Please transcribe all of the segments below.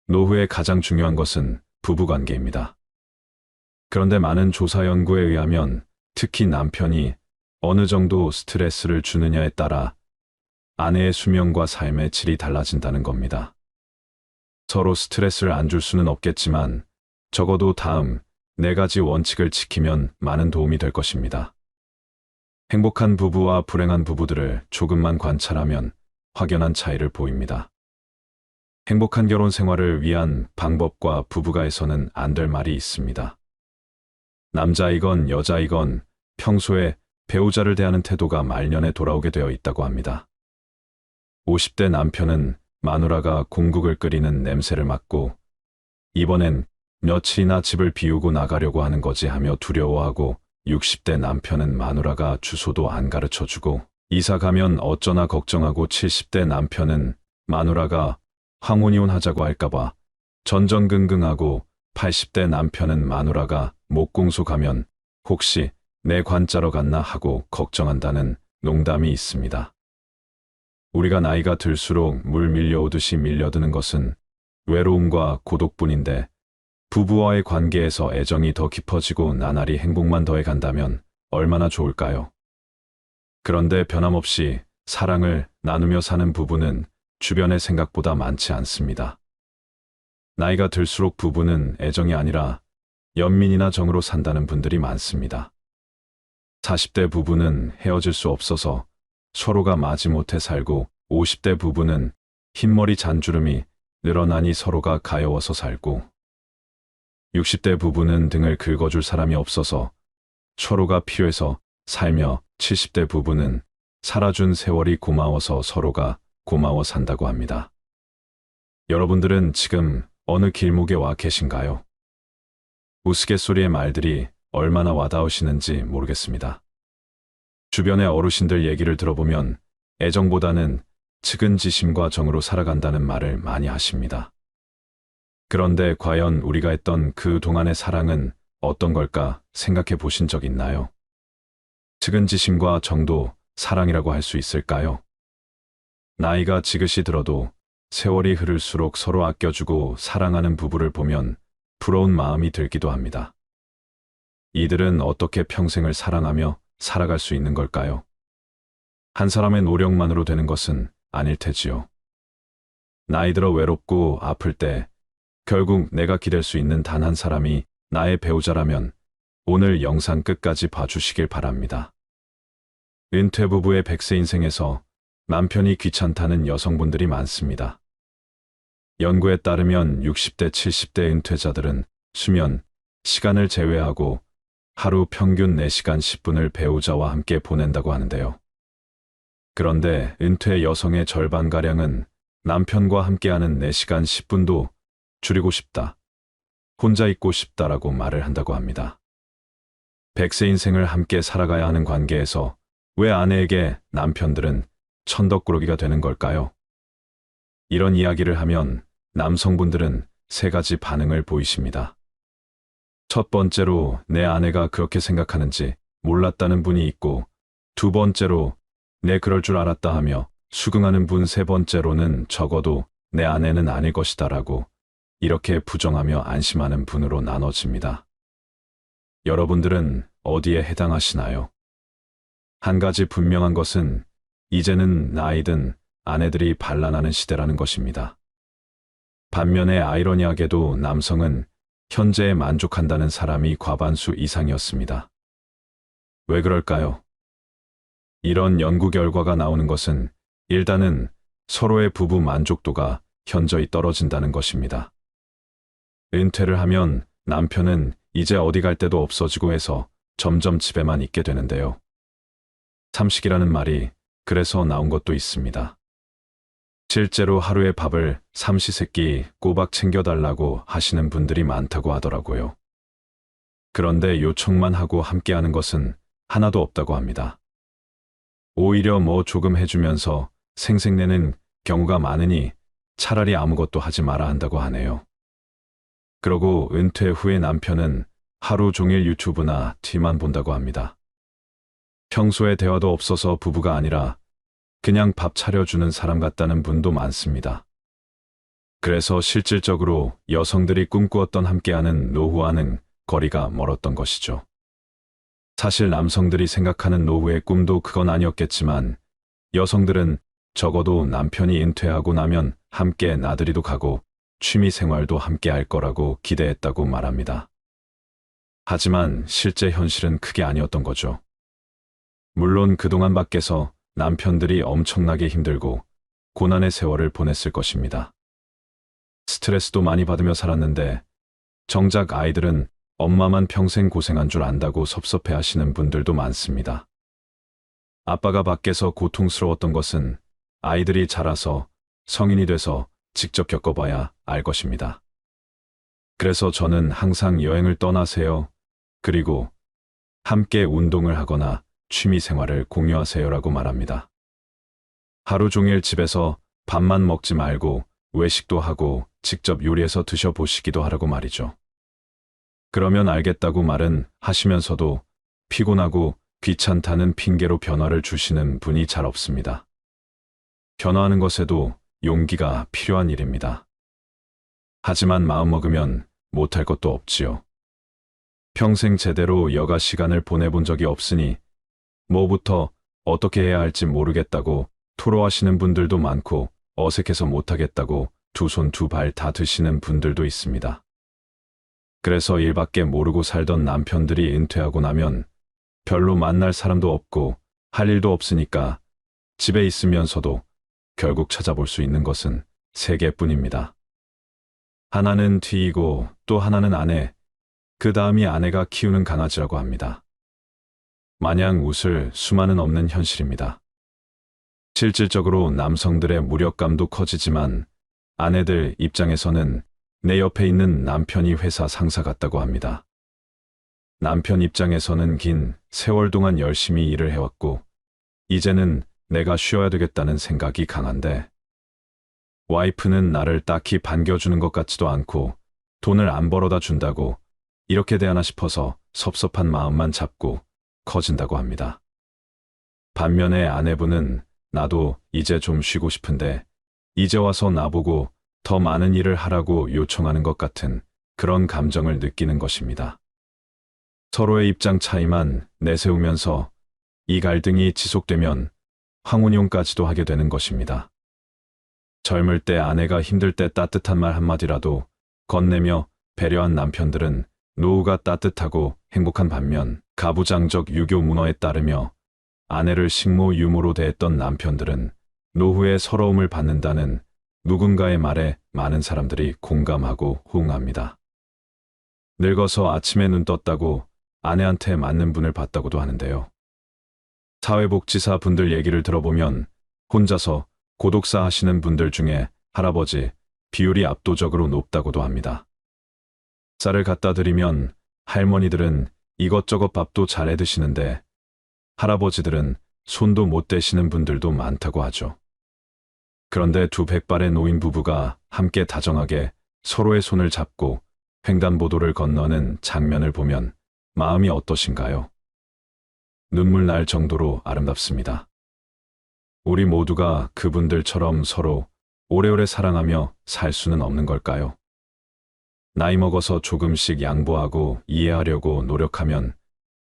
노후의 가장 중요한 것은 부부관계입니다. 그런데 많은 조사 연구에 의하면 특히 남편이 어느 정도 스트레스를 주느냐에 따라 아내의 수명과 삶의 질이 달라진다는 겁니다. 서로 스트레스를 안 줄 수는 없겠지만 적어도 다음 4가지 원칙을 지키면 많은 도움이 될 것입니다. 행복한 부부와 불행한 부부들을 조금만 관찰하면 확연한 차이를 보입니다. 행복한 결혼 생활을 위한 방법과 부부가에서는 안 될 말이 있습니다. 남자이건 여자이건 평소에 배우자를 대하는 태도가 말년에 돌아오게 되어 있다고 합니다. 50대 남편은 마누라가 공국을 끓이는 냄새를 맡고 이번엔 며칠이나 집을 비우고 나가려고 하는 거지 하며 두려워하고 60대 남편은 마누라가 주소도 안 가르쳐주고 이사 가면 어쩌나 걱정하고 70대 남편은 마누라가 황혼이혼 하자고 할까봐 전전긍긍하고 80대 남편은 마누라가 목공소 가면 혹시 내 관짜러 갔나 하고 걱정한다는 농담이 있습니다. 우리가 나이가 들수록 물 밀려오듯이 밀려드는 것은 외로움과 고독뿐인데 부부와의 관계에서 애정이 더 깊어지고 나날이 행복만 더해간다면 얼마나 좋을까요? 그런데 변함없이 사랑을 나누며 사는 부부는 주변에 생각보다 많지 않습니다. 나이가 들수록 부부는 애정이 아니라 연민이나 정으로 산다는 분들이 많습니다. 40대 부부는 헤어질 수 없어서 서로가 마지못해 살고 50대 부부는 흰머리 잔주름이 늘어나니 서로가 가여워서 살고 60대 부부는 등을 긁어줄 사람이 없어서 서로가 필요해서 살며 70대 부부는 살아준 세월이 고마워서 서로가 고마워 산다고 합니다. 여러분들은 지금 어느 길목에 와 계신가요? 우스갯소리의 말들이 얼마나 와닿으시는지 모르겠습니다. 주변의 어르신들 얘기를 들어보면 애정보다는 측은지심과 정으로 살아간다는 말을 많이 하십니다. 그런데 과연 우리가 했던 그 동안의 사랑은 어떤 걸까 생각해 보신 적 있나요? 측은지심과 정도 사랑이라고 할 수 있을까요? 나이가 지긋이 들어도 세월이 흐를수록 서로 아껴주고 사랑하는 부부를 보면 부러운 마음이 들기도 합니다. 이들은 어떻게 평생을 사랑하며 살아갈 수 있는 걸까요? 한 사람의 노력만으로 되는 것은 아닐 테지요. 나이 들어 외롭고 아플 때 결국 내가 기댈 수 있는 단 한 사람이 나의 배우자라면 오늘 영상 끝까지 봐주시길 바랍니다. 은퇴 부부의 100세 인생에서 남편이 귀찮다는 여성분들이 많습니다. 연구에 따르면 60대, 70대 은퇴자들은 수면, 시간을 제외하고 하루 평균 4시간 10분을 배우자와 함께 보낸다고 하는데요. 그런데 은퇴 여성의 절반가량은 남편과 함께하는 4시간 10분도 줄이고 싶다, 혼자 있고 싶다라고 말을 한다고 합니다. 100세 인생을 함께 살아가야 하는 관계에서 왜 아내에게 남편들은 천덕꾸러기가 되는 걸까요? 이런 이야기를 하면 남성분들은 3가지 반응을 보이십니다. 첫 번째로 내 아내가 그렇게 생각하는지 몰랐다는 분이 있고, 두 번째로 내 그럴 줄 알았다 하며 수긍하는 분, 세 번째로는 적어도 내 아내는 아닐 것이다라고 이렇게 부정하며 안심하는 분으로 나눠집니다. 여러분들은 어디에 해당하시나요? 한 가지 분명한 것은 이제는 나이든 아내들이 반란하는 시대라는 것입니다. 반면에 아이러니하게도 남성은 현재에 만족한다는 사람이 과반수 이상이었습니다. 왜 그럴까요? 이런 연구 결과가 나오는 것은 일단은 서로의 부부 만족도가 현저히 떨어진다는 것입니다. 은퇴를 하면 남편은 이제 어디 갈 데도 없어지고 해서 점점 집에만 있게 되는데요. 삼식이라는 말이 그래서 나온 것도 있습니다. 실제로 하루에 밥을 삼시세끼 꼬박 챙겨달라고 하시는 분들이 많다고 하더라고요. 그런데 요청만 하고 함께하는 것은 하나도 없다고 합니다. 오히려 뭐 조금 해주면서 생색내는 경우가 많으니 차라리 아무것도 하지 마라 한다고 하네요. 그러고 은퇴 후에 남편은 하루 종일 유튜브나 TV만 본다고 합니다. 평소에 대화도 없어서 부부가 아니라 그냥 밥 차려주는 사람 같다는 분도 많습니다. 그래서 실질적으로 여성들이 꿈꾸었던 함께하는 노후와는 거리가 멀었던 것이죠. 사실 남성들이 생각하는 노후의 꿈도 그건 아니었겠지만 여성들은 적어도 남편이 은퇴하고 나면 함께 나들이도 가고 취미 생활도 함께 할 거라고 기대했다고 말합니다. 하지만 실제 현실은 그게 아니었던 거죠. 물론 그동안 밖에서 남편들이 엄청나게 힘들고 고난의 세월을 보냈을 것입니다. 스트레스도 많이 받으며 살았는데 정작 아이들은 엄마만 평생 고생한 줄 안다고 섭섭해 하시는 분들도 많습니다. 아빠가 밖에서 고통스러웠던 것은 아이들이 자라서 성인이 돼서 직접 겪어봐야 알 것입니다. 그래서 저는 항상 여행을 떠나세요. 그리고 함께 운동을 하거나 취미 생활을 공유하세요라고 말합니다. 하루 종일 집에서 밥만 먹지 말고 외식도 하고 직접 요리해서 드셔보시기도 하라고 말이죠. 그러면 알겠다고 말은 하시면서도 피곤하고 귀찮다는 핑계로 변화를 주시는 분이 잘 없습니다. 변화하는 것에도 용기가 필요한 일입니다. 하지만 마음먹으면 못할 것도 없지요. 평생 제대로 여가 시간을 보내본 적이 없으니 뭐부터 어떻게 해야 할지 모르겠다고 토로하시는 분들도 많고 어색해서 못하겠다고 두 손 두 발 다 드시는 분들도 있습니다. 그래서 일밖에 모르고 살던 남편들이 은퇴하고 나면 별로 만날 사람도 없고 할 일도 없으니까 집에 있으면서도 결국 찾아볼 수 있는 것은 세 개뿐입니다. 하나는 뒤이고 또 하나는 아내, 그 다음이 아내가 키우는 강아지라고 합니다. 마냥 웃을 수만은 없는 현실입니다. 실질적으로 남성들의 무력감도 커지지만 아내들 입장에서는 내 옆에 있는 남편이 회사 상사 같다고 합니다. 남편 입장에서는 긴 세월 동안 열심히 일을 해왔고 이제는 내가 쉬어야 되겠다는 생각이 강한데 와이프는 나를 딱히 반겨주는 것 같지도 않고 돈을 안 벌어다 준다고 이렇게 대하나 싶어서 섭섭한 마음만 잡고 커진다고 합니다. 반면에 아내분은 나도 이제 좀 쉬고 싶은데 이제 와서 나보고 더 많은 일을 하라고 요청하는 것 같은 그런 감정을 느끼는 것입니다. 서로의 입장 차이만 내세우면서 이 갈등이 지속되면 황혼이혼까지도 하게 되는 것입니다. 젊을 때 아내가 힘들 때 따뜻한 말 한마디라도 건네며 배려한 남편들은 노후가 따뜻하고 행복한 반면 가부장적 유교 문화에 따르며 아내를 식모 유모로 대했던 남편들은 노후의 서러움을 받는다는 누군가의 말에 많은 사람들이 공감하고 호응합니다. 늙어서 아침에 눈 떴다고 아내한테 맞는 분을 봤다고도 하는데요. 사회복지사 분들 얘기를 들어보면 혼자서 고독사 하시는 분들 중에 할아버지 비율이 압도적으로 높다고도 합니다. 쌀을 갖다 드리면 할머니들은 이것저것 밥도 잘 해 드시는데 할아버지들은 손도 못 대시는 분들도 많다고 하죠. 그런데 두 백발의 노인 부부가 함께 다정하게 서로의 손을 잡고 횡단보도를 건너는 장면을 보면 마음이 어떠신가요? 눈물 날 정도로 아름답습니다. 우리 모두가 그분들처럼 서로 오래오래 사랑하며 살 수는 없는 걸까요? 나이 먹어서 조금씩 양보하고 이해하려고 노력하면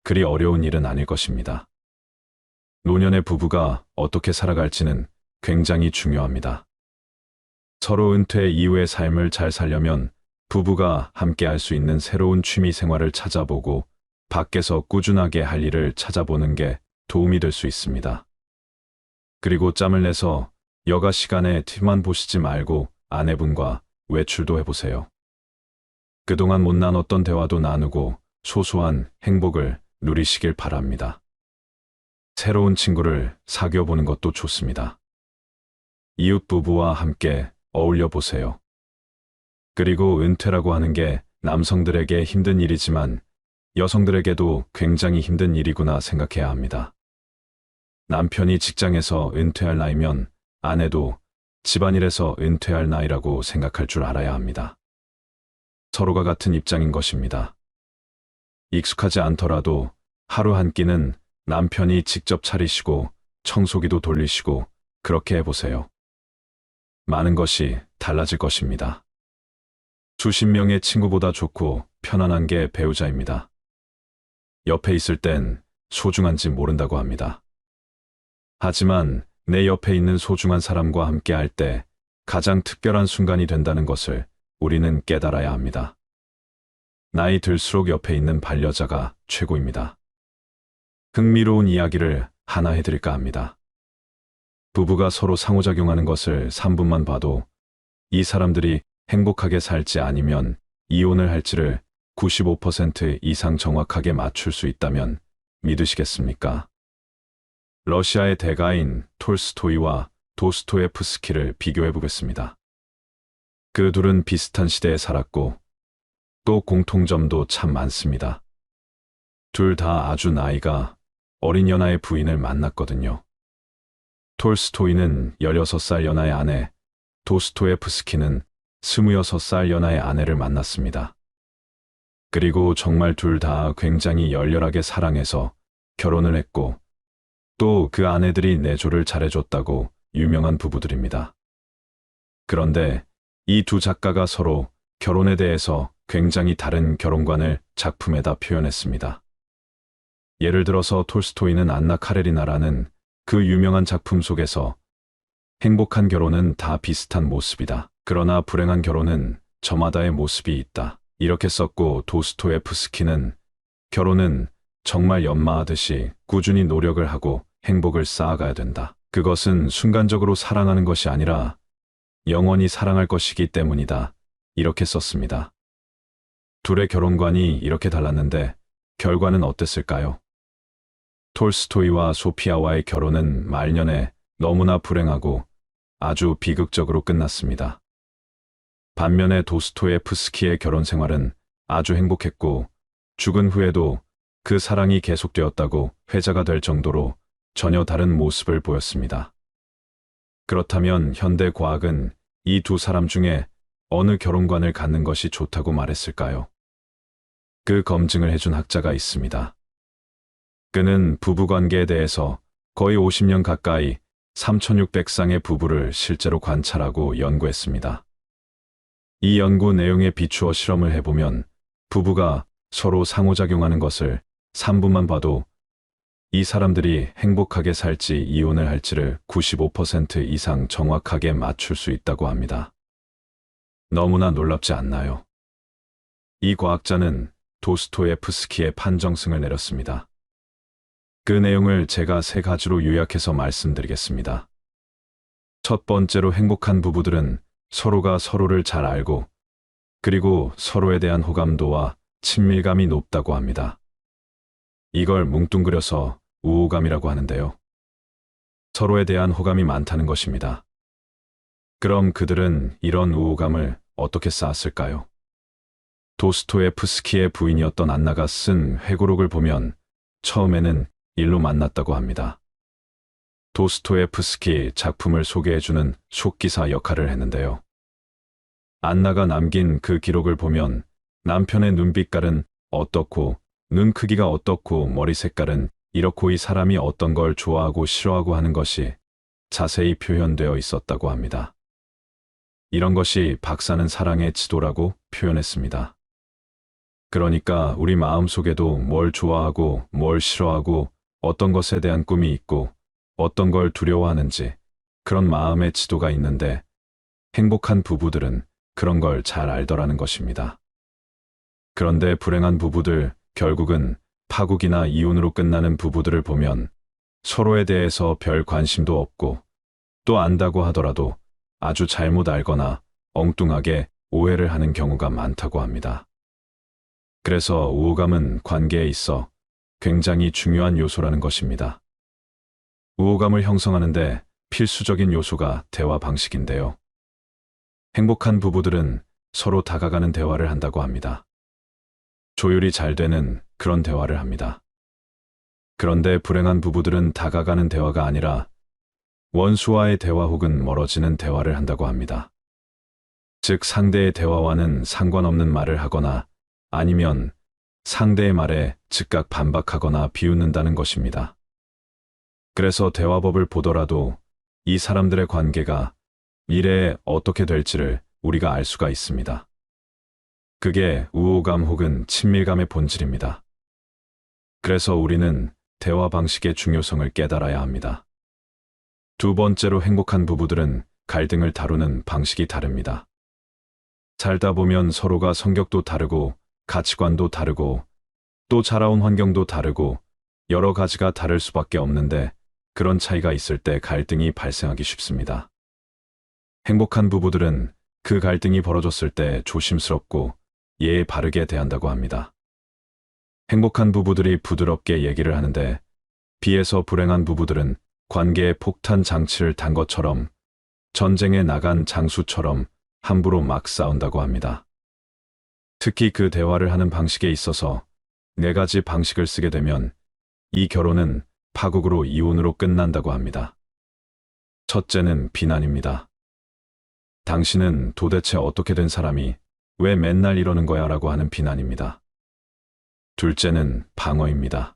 그리 어려운 일은 아닐 것입니다. 노년의 부부가 어떻게 살아갈지는 굉장히 중요합니다. 서로 은퇴 이후의 삶을 잘 살려면 부부가 함께 할 수 있는 새로운 취미 생활을 찾아보고 밖에서 꾸준하게 할 일을 찾아보는 게 도움이 될 수 있습니다. 그리고 짬을 내서 여가 시간에 TV만 보시지 말고 아내분과 외출도 해보세요. 그동안 못 나눴던 대화도 나누고 소소한 행복을 누리시길 바랍니다. 새로운 친구를 사귀어보는 것도 좋습니다. 이웃 부부와 함께 어울려 보세요. 그리고 은퇴라고 하는 게 남성들에게 힘든 일이지만 여성들에게도 굉장히 힘든 일이구나 생각해야 합니다. 남편이 직장에서 은퇴할 나이면 아내도 집안일에서 은퇴할 나이라고 생각할 줄 알아야 합니다. 서로가 같은 입장인 것입니다. 익숙하지 않더라도 하루 한 끼는 남편이 직접 차리시고 청소기도 돌리시고 그렇게 해보세요. 많은 것이 달라질 것입니다. 수십 명의 친구보다 좋고 편안한 게 배우자입니다. 옆에 있을 땐 소중한지 모른다고 합니다. 하지만 내 옆에 있는 소중한 사람과 함께 할 때 가장 특별한 순간이 된다는 것을 우리는 깨달아야 합니다. 나이 들수록 옆에 있는 반려자가 최고입니다. 흥미로운 이야기를 하나 해드릴까 합니다. 부부가 서로 상호작용하는 것을 3분만 봐도 이 사람들이 행복하게 살지 아니면 이혼을 할지를 95% 이상 정확하게 맞출 수 있다면 믿으시겠습니까? 러시아의 대가인 톨스토이와 도스토예프스키를 비교해 보겠습니다. 그 둘은 비슷한 시대에 살았고 또 공통점도 참 많습니다. 둘 다 아주 나이가 어린 연하의 부인을 만났거든요. 톨스토이는 16살 연하의 아내, 도스토예프스키는 26살 연하의 아내를 만났습니다. 그리고 정말 둘 다 굉장히 열렬하게 사랑해서 결혼을 했고 또 그 아내들이 내조를 잘해줬다고 유명한 부부들입니다. 그런데 이 두 작가가 서로 결혼에 대해서 굉장히 다른 결혼관을 작품에다 표현했습니다. 예를 들어서 톨스토이는 안나 카레리나라는 그 유명한 작품 속에서 행복한 결혼은 다 비슷한 모습이다. 그러나 불행한 결혼은 저마다의 모습이 있다. 이렇게 썼고 도스토예프스키는 결혼은 정말 연마하듯이 꾸준히 노력을 하고 행복을 쌓아가야 된다. 그것은 순간적으로 사랑하는 것이 아니라 영원히 사랑할 것이기 때문이다. 이렇게 썼습니다. 둘의 결혼관이 이렇게 달랐는데 결과는 어땠을까요? 톨스토이와 소피아와의 결혼은 말년에 너무나 불행하고 아주 비극적으로 끝났습니다. 반면에 도스토예프스키의 결혼 생활은 아주 행복했고 죽은 후에도 그 사랑이 계속되었다고 회자가 될 정도로 전혀 다른 모습을 보였습니다. 그렇다면 현대 과학은 이 두 사람 중에 어느 결혼관을 갖는 것이 좋다고 말했을까요? 그 검증을 해준 학자가 있습니다. 그는 부부관계에 대해서 거의 50년 가까이 3,600쌍의 부부를 실제로 관찰하고 연구했습니다. 이 연구 내용에 비추어 실험을 해보면 부부가 서로 상호작용하는 것을 3분만 봐도 이 사람들이 행복하게 살지 이혼을 할지를 95% 이상 정확하게 맞출 수 있다고 합니다. 너무나 놀랍지 않나요? 이 과학자는 도스토예프스키의 판정승을 내렸습니다. 그 내용을 제가 3가지로 요약해서 말씀드리겠습니다. 첫 번째로 행복한 부부들은 서로가 서로를 잘 알고 그리고 서로에 대한 호감도와 친밀감이 높다고 합니다. 이걸 뭉뚱그려서 우호감이라고 하는데요. 서로에 대한 호감이 많다는 것입니다. 그럼 그들은 이런 우호감을 어떻게 쌓았을까요? 도스토예프스키의 부인이었던 안나가 쓴 회고록을 보면 처음에는 일로 만났다고 합니다. 도스토예프스키 작품을 소개해주는 속기사 역할을 했는데요. 안나가 남긴 그 기록을 보면 남편의 눈빛깔은 어떻고 눈 크기가 어떻고 머리 색깔은 이렇고 이 사람이 어떤 걸 좋아하고 싫어하고 하는 것이 자세히 표현되어 있었다고 합니다. 이런 것이 박사는 사랑의 지도라고 표현했습니다. 그러니까 우리 마음속에도 뭘 좋아하고 뭘 싫어하고 어떤 것에 대한 꿈이 있고 어떤 걸 두려워하는지 그런 마음의 지도가 있는데 행복한 부부들은 그런 걸 잘 알더라는 것입니다. 그런데 불행한 부부들, 결국은 파국이나 이혼으로 끝나는 부부들을 보면 서로에 대해서 별 관심도 없고 또 안다고 하더라도 아주 잘못 알거나 엉뚱하게 오해를 하는 경우가 많다고 합니다. 그래서 우호감은 관계에 있어 굉장히 중요한 요소라는 것입니다. 우호감을 형성하는데 필수적인 요소가 대화 방식인데요. 행복한 부부들은 서로 다가가는 대화를 한다고 합니다. 조율이 잘 되는 그런 대화를 합니다. 그런데 불행한 부부들은 다가가는 대화가 아니라 원수와의 대화 혹은 멀어지는 대화를 한다고 합니다. 즉 상대의 대화와는 상관없는 말을 하거나 아니면 상대의 말에 즉각 반박하거나 비웃는다는 것입니다. 그래서 대화법을 보더라도 이 사람들의 관계가 미래에 어떻게 될지를 우리가 알 수가 있습니다. 그게 우호감 혹은 친밀감의 본질입니다. 그래서 우리는 대화 방식의 중요성을 깨달아야 합니다. 두 번째로 행복한 부부들은 갈등을 다루는 방식이 다릅니다. 살다 보면 서로가 성격도 다르고 가치관도 다르고 또 자라온 환경도 다르고 여러 가지가 다를 수밖에 없는데 그런 차이가 있을 때 갈등이 발생하기 쉽습니다. 행복한 부부들은 그 갈등이 벌어졌을 때 조심스럽고 예의 바르게 대한다고 합니다. 행복한 부부들이 부드럽게 얘기를 하는데 비해서 불행한 부부들은 관계에 폭탄 장치를 단 것처럼 전쟁에 나간 장수처럼 함부로 막 싸운다고 합니다. 특히 그 대화를 하는 방식에 있어서 네 가지 방식을 쓰게 되면 이 결혼은 파국으로 이혼으로 끝난다고 합니다. 첫째는 비난입니다. 당신은 도대체 어떻게 된 사람이 왜 맨날 이러는 거야 라고 하는 비난입니다. 둘째는 방어입니다.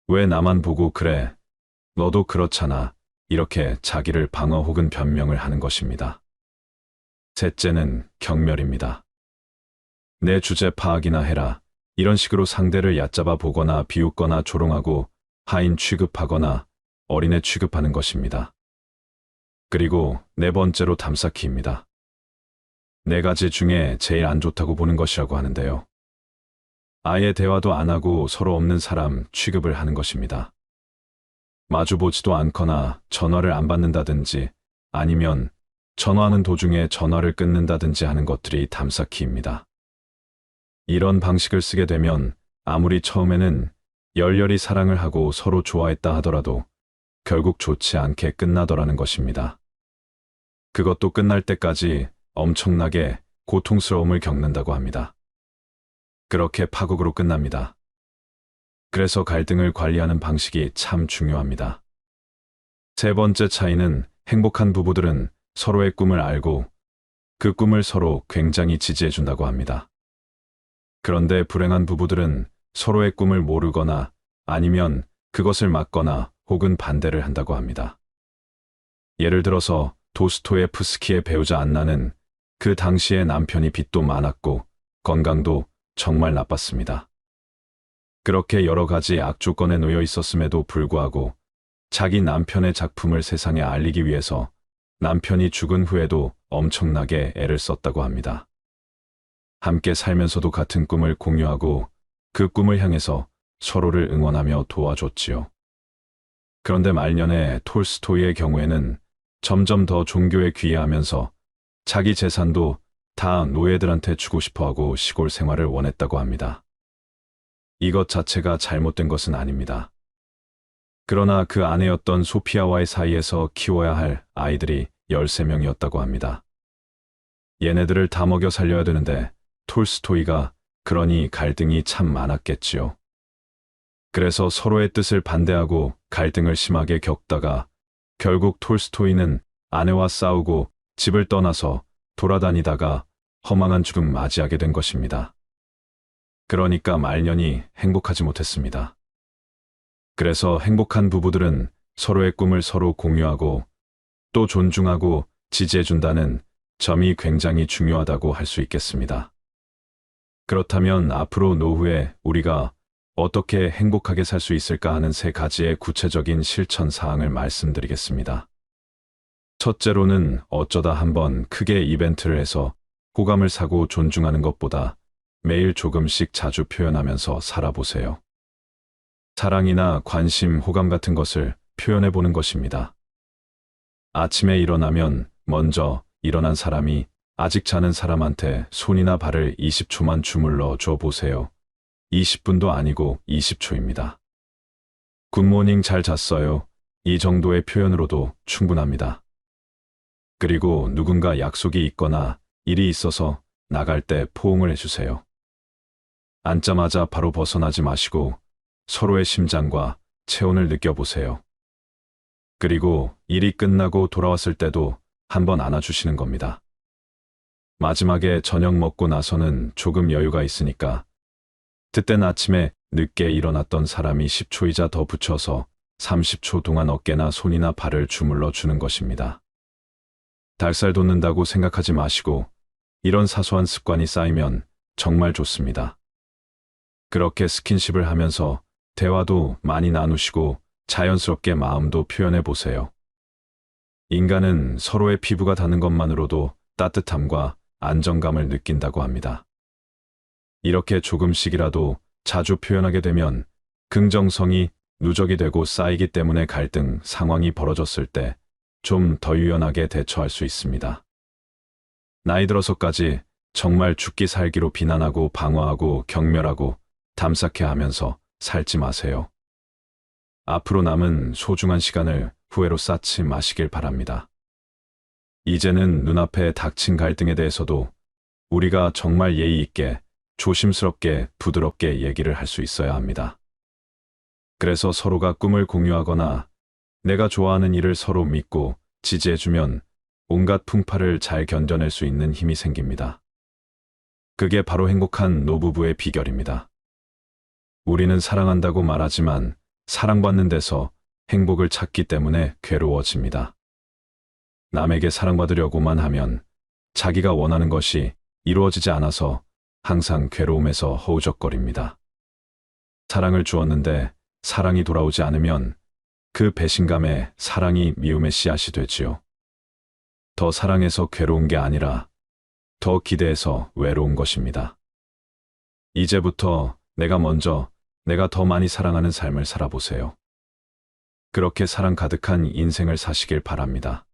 왜 나만 보고 그래? 너도 그렇잖아. 이렇게 자기를 방어 혹은 변명을 하는 것입니다. 셋째는 경멸입니다. 내 주제 파악이나 해라. 이런 식으로 상대를 얕잡아 보거나 비웃거나 조롱하고 하인 취급하거나 어린애 취급하는 것입니다. 그리고 네 번째로 담쌓기입니다. 네 가지 중에 제일 안 좋다고 보는 것이라고 하는데요. 아예 대화도 안 하고 서로 없는 사람 취급을 하는 것입니다. 마주보지도 않거나 전화를 안 받는다든지 아니면 전화하는 도중에 전화를 끊는다든지 하는 것들이 담쌓기입니다. 이런 방식을 쓰게 되면 아무리 처음에는 열렬히 사랑을 하고 서로 좋아했다 하더라도 결국 좋지 않게 끝나더라는 것입니다. 그것도 끝날 때까지 엄청나게 고통스러움을 겪는다고 합니다. 그렇게 파국으로 끝납니다. 그래서 갈등을 관리하는 방식이 참 중요합니다. 세 번째 차이는 행복한 부부들은 서로의 꿈을 알고 그 꿈을 서로 굉장히 지지해준다고 합니다. 그런데 불행한 부부들은 서로의 꿈을 모르거나 아니면 그것을 막거나 혹은 반대를 한다고 합니다. 예를 들어서 도스토예프스키의 배우자 안나는 그 당시에 남편이 빚도 많았고 건강도 정말 나빴습니다. 그렇게 여러 가지 악조건에 놓여 있었음에도 불구하고 자기 남편의 작품을 세상에 알리기 위해서 남편이 죽은 후에도 엄청나게 애를 썼다고 합니다. 함께 살면서도 같은 꿈을 공유하고 그 꿈을 향해서 서로를 응원하며 도와줬지요. 그런데 말년에 톨스토이의 경우에는 점점 더 종교에 귀의하면서 자기 재산도 다 노예들한테 주고 싶어하고 시골 생활을 원했다고 합니다. 이것 자체가 잘못된 것은 아닙니다. 그러나 그 아내였던 소피아와의 사이에서 키워야 할 아이들이 13명이었다고 합니다. 얘네들을 다 먹여 살려야 되는데 톨스토이가 그러니 갈등이 참 많았겠지요. 그래서 서로의 뜻을 반대하고 갈등을 심하게 겪다가 결국 톨스토이는 아내와 싸우고 집을 떠나서 돌아다니다가 허망한 죽음 맞이하게 된 것입니다. 그러니까 말년이 행복하지 못했습니다. 그래서 행복한 부부들은 서로의 꿈을 서로 공유하고 또 존중하고 지지해준다는 점이 굉장히 중요하다고 할 수 있겠습니다. 그렇다면 앞으로 노후에 우리가 어떻게 행복하게 살 수 있을까 하는 세 가지의 구체적인 실천 사항을 말씀드리겠습니다. 첫째로는 어쩌다 한번 크게 이벤트를 해서 호감을 사고 존중하는 것보다 매일 조금씩 자주 표현하면서 살아보세요. 사랑이나 관심, 호감 같은 것을 표현해보는 것입니다. 아침에 일어나면 먼저 일어난 사람이 아직 자는 사람한테 손이나 발을 20초만 주물러 줘 보세요. 20분도 아니고 20초입니다. 굿모닝 잘 잤어요. 이 정도의 표현으로도 충분합니다. 그리고 누군가 약속이 있거나 일이 있어서 나갈 때 포옹을 해주세요. 앉자마자 바로 벗어나지 마시고 서로의 심장과 체온을 느껴보세요. 그리고 일이 끝나고 돌아왔을 때도 한번 안아주시는 겁니다. 마지막에 저녁 먹고 나서는 조금 여유가 있으니까 그땐 아침에 늦게 일어났던 사람이 10초이자 더 붙여서 30초 동안 어깨나 손이나 발을 주물러 주는 것입니다. 달살 돋는다고 생각하지 마시고 이런 사소한 습관이 쌓이면 정말 좋습니다. 그렇게 스킨십을 하면서 대화도 많이 나누시고 자연스럽게 마음도 표현해 보세요. 인간은 서로의 피부가 닿는 것만으로도 따뜻함과 안정감을 느낀다고 합니다. 이렇게 조금씩이라도 자주 표현하게 되면 긍정성이 누적이 되고 쌓이기 때문에 갈등 상황이 벌어졌을 때 좀 더 유연하게 대처할 수 있습니다. 나이 들어서까지 정말 죽기 살기로 비난하고 방어하고 경멸하고 담쌓게 하면서 살지 마세요. 앞으로 남은 소중한 시간을 후회로 쌓지 마시길 바랍니다. 이제는 눈앞에 닥친 갈등에 대해서도 우리가 정말 예의 있게 조심스럽게 부드럽게 얘기를 할 수 있어야 합니다. 그래서 서로가 꿈을 공유하거나 내가 좋아하는 일을 서로 믿고 지지해주면 온갖 풍파를 잘 견뎌낼 수 있는 힘이 생깁니다. 그게 바로 행복한 노부부의 비결입니다. 우리는 사랑한다고 말하지만 사랑받는 데서 행복을 찾기 때문에 괴로워집니다. 남에게 사랑받으려고만 하면 자기가 원하는 것이 이루어지지 않아서 항상 괴로움에서 허우적거립니다. 사랑을 주었는데 사랑이 돌아오지 않으면 그 배신감에 사랑이 미움의 씨앗이 되지요. 더 사랑해서 괴로운 게 아니라 더 기대해서 외로운 것입니다. 이제부터 내가 먼저, 내가 더 많이 사랑하는 삶을 살아보세요. 그렇게 사랑 가득한 인생을 사시길 바랍니다.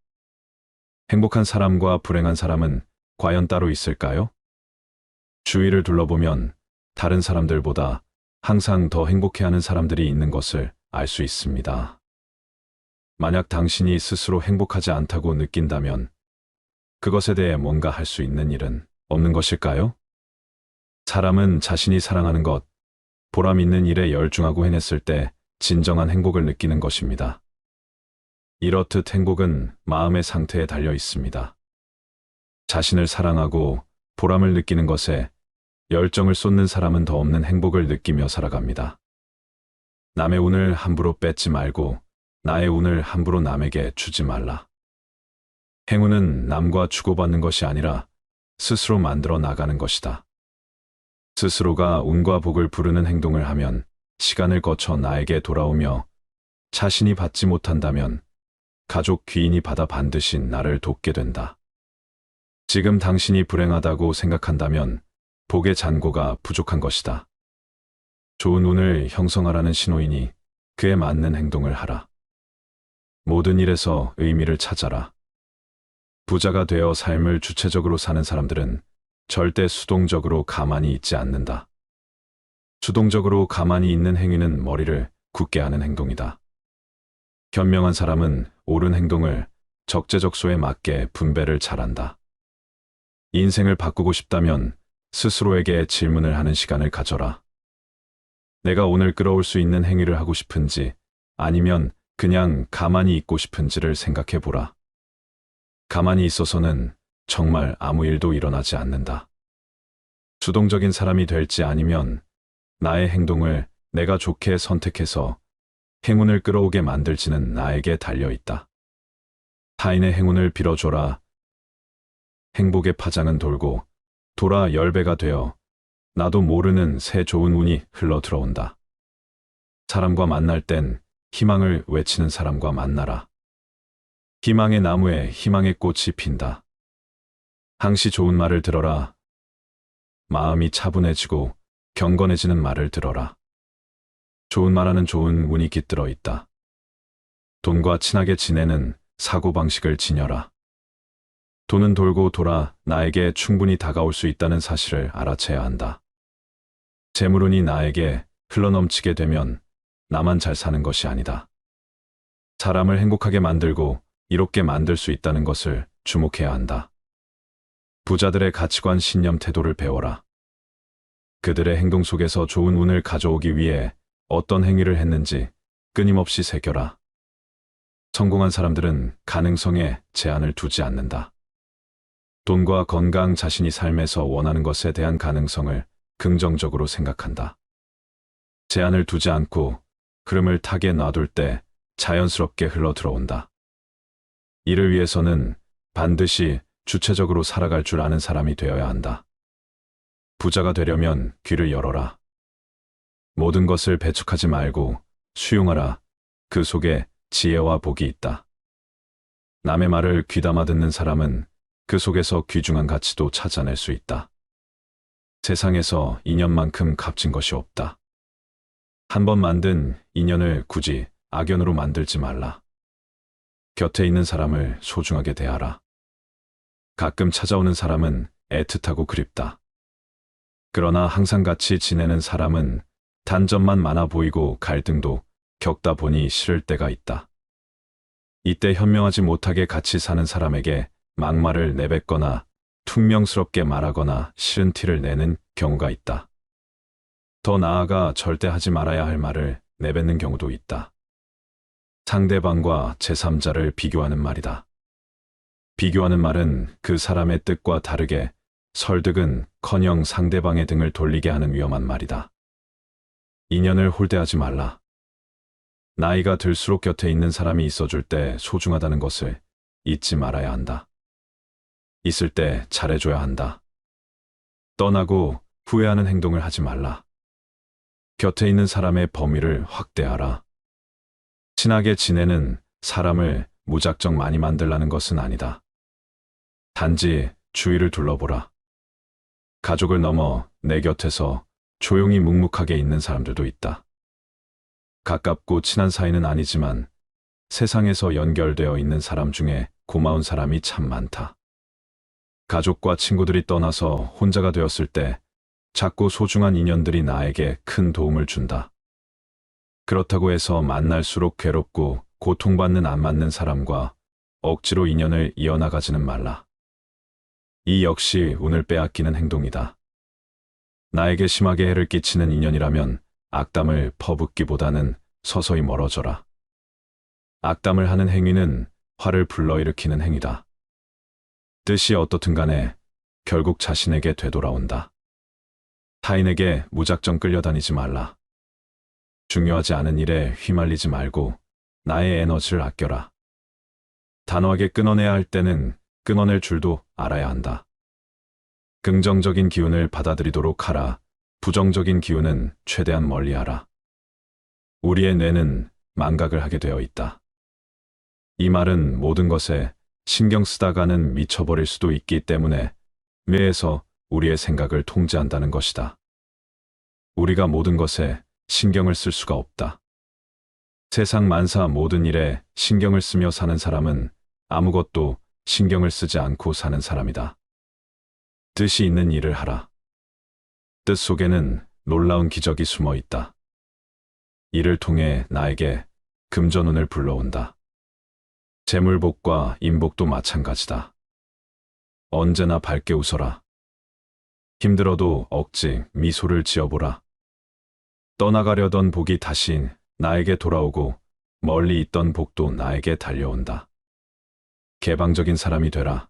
행복한 사람과 불행한 사람은 과연 따로 있을까요? 주위를 둘러보면 다른 사람들보다 항상 더 행복해하는 사람들이 있는 것을 알 수 있습니다. 만약 당신이 스스로 행복하지 않다고 느낀다면 그것에 대해 뭔가 할 수 있는 일은 없는 것일까요? 사람은 자신이 사랑하는 것, 보람 있는 일에 열중하고 해냈을 때 진정한 행복을 느끼는 것입니다. 이렇듯 행복은 마음의 상태에 달려 있습니다. 자신을 사랑하고 보람을 느끼는 것에 열정을 쏟는 사람은 더 없는 행복을 느끼며 살아갑니다. 남의 운을 함부로 뺏지 말고 나의 운을 함부로 남에게 주지 말라. 행운은 남과 주고받는 것이 아니라 스스로 만들어 나가는 것이다. 스스로가 운과 복을 부르는 행동을 하면 시간을 거쳐 나에게 돌아오며 자신이 받지 못한다면 가족 귀인이 받아 반드시 나를 돕게 된다. 지금 당신이 불행하다고 생각한다면 복의 잔고가 부족한 것이다. 좋은 운을 형성하라는 신호이니 그에 맞는 행동을 하라. 모든 일에서 의미를 찾아라. 부자가 되어 삶을 주체적으로 사는 사람들은 절대 수동적으로 가만히 있지 않는다. 수동적으로 가만히 있는 행위는 머리를 굳게 하는 행동이다. 현명한 사람은 옳은 행동을 적재적소에 맞게 분배를 잘한다. 인생을 바꾸고 싶다면 스스로에게 질문을 하는 시간을 가져라. 내가 오늘 끌어올 수 있는 행위를 하고 싶은지 아니면 그냥 가만히 있고 싶은지를 생각해 보라. 가만히 있어서는 정말 아무 일도 일어나지 않는다. 수동적인 사람이 될지 아니면 나의 행동을 내가 좋게 선택해서 행운을 끌어오게 만들지는 나에게 달려 있다. 타인의 행운을 빌어줘라. 행복의 파장은 돌고 돌아 10배가 되어 나도 모르는 새 좋은 운이 흘러 들어온다. 사람과 만날 땐 희망을 외치는 사람과 만나라. 희망의 나무에 희망의 꽃이 핀다. 항시 좋은 말을 들어라. 마음이 차분해지고 경건해지는 말을 들어라. 좋은 말하는 좋은 운이 깃들어 있다. 돈과 친하게 지내는 사고방식을 지녀라. 돈은 돌고 돌아 나에게 충분히 다가올 수 있다는 사실을 알아채야 한다. 재물운이 나에게 흘러넘치게 되면 나만 잘 사는 것이 아니다. 사람을 행복하게 만들고 이롭게 만들 수 있다는 것을 주목해야 한다. 부자들의 가치관, 신념, 태도를 배워라. 그들의 행동 속에서 좋은 운을 가져오기 위해 어떤 행위를 했는지 끊임없이 새겨라. 성공한 사람들은 가능성에 제한을 두지 않는다. 돈과 건강, 자신이 삶에서 원하는 것에 대한 가능성을 긍정적으로 생각한다. 제한을 두지 않고 흐름을 타게 놔둘 때 자연스럽게 흘러 들어온다. 이를 위해서는 반드시 주체적으로 살아갈 줄 아는 사람이 되어야 한다. 부자가 되려면 귀를 열어라. 모든 것을 배척하지 말고 수용하라. 그 속에 지혜와 복이 있다. 남의 말을 귀담아 듣는 사람은 그 속에서 귀중한 가치도 찾아낼 수 있다. 세상에서 인연만큼 값진 것이 없다. 한 번 만든 인연을 굳이 악연으로 만들지 말라. 곁에 있는 사람을 소중하게 대하라. 가끔 찾아오는 사람은 애틋하고 그립다. 그러나 항상 같이 지내는 사람은 단점만 많아 보이고 갈등도 겪다 보니 싫을 때가 있다. 이때 현명하지 못하게 같이 사는 사람에게 막말을 내뱉거나 퉁명스럽게 말하거나 싫은 티를 내는 경우가 있다. 더 나아가 절대 하지 말아야 할 말을 내뱉는 경우도 있다. 상대방과 제3자를 비교하는 말이다. 비교하는 말은 그 사람의 뜻과 다르게 설득은커녕 상대방의 등을 돌리게 하는 위험한 말이다. 인연을 홀대하지 말라. 나이가 들수록 곁에 있는 사람이 있어줄 때 소중하다는 것을 잊지 말아야 한다. 있을 때 잘해줘야 한다. 떠나고 후회하는 행동을 하지 말라. 곁에 있는 사람의 범위를 확대하라. 친하게 지내는 사람을 무작정 많이 만들라는 것은 아니다. 단지 주위를 둘러보라. 가족을 넘어 내 곁에서 조용히 묵묵하게 있는 사람들도 있다. 가깝고 친한 사이는 아니지만 세상에서 연결되어 있는 사람 중에 고마운 사람이 참 많다. 가족과 친구들이 떠나서 혼자가 되었을 때 작고 소중한 인연들이 나에게 큰 도움을 준다. 그렇다고 해서 만날수록 괴롭고 고통받는 안 맞는 사람과 억지로 인연을 이어나가지는 말라. 이 역시 운을 빼앗기는 행동이다. 나에게 심하게 해를 끼치는 인연이라면 악담을 퍼붓기보다는 서서히 멀어져라. 악담을 하는 행위는 화를 불러일으키는 행위다. 뜻이 어떻든 간에 결국 자신에게 되돌아온다. 타인에게 무작정 끌려다니지 말라. 중요하지 않은 일에 휘말리지 말고 나의 에너지를 아껴라. 단호하게 끊어내야 할 때는 끊어낼 줄도 알아야 한다. 긍정적인 기운을 받아들이도록 하라. 부정적인 기운은 최대한 멀리하라. 우리의 뇌는 망각을 하게 되어 있다. 이 말은 모든 것에 신경 쓰다가는 미쳐버릴 수도 있기 때문에 뇌에서 우리의 생각을 통제한다는 것이다. 우리가 모든 것에 신경을 쓸 수가 없다. 세상 만사 모든 일에 신경을 쓰며 사는 사람은 아무것도 신경을 쓰지 않고 사는 사람이다. 뜻이 있는 일을 하라. 뜻 속에는 놀라운 기적이 숨어 있다. 이를 통해 나에게 금전운을 불러온다. 재물복과 인복도 마찬가지다. 언제나 밝게 웃어라. 힘들어도 억지 미소를 지어보라. 떠나가려던 복이 다시 나에게 돌아오고 멀리 있던 복도 나에게 달려온다. 개방적인 사람이 되라.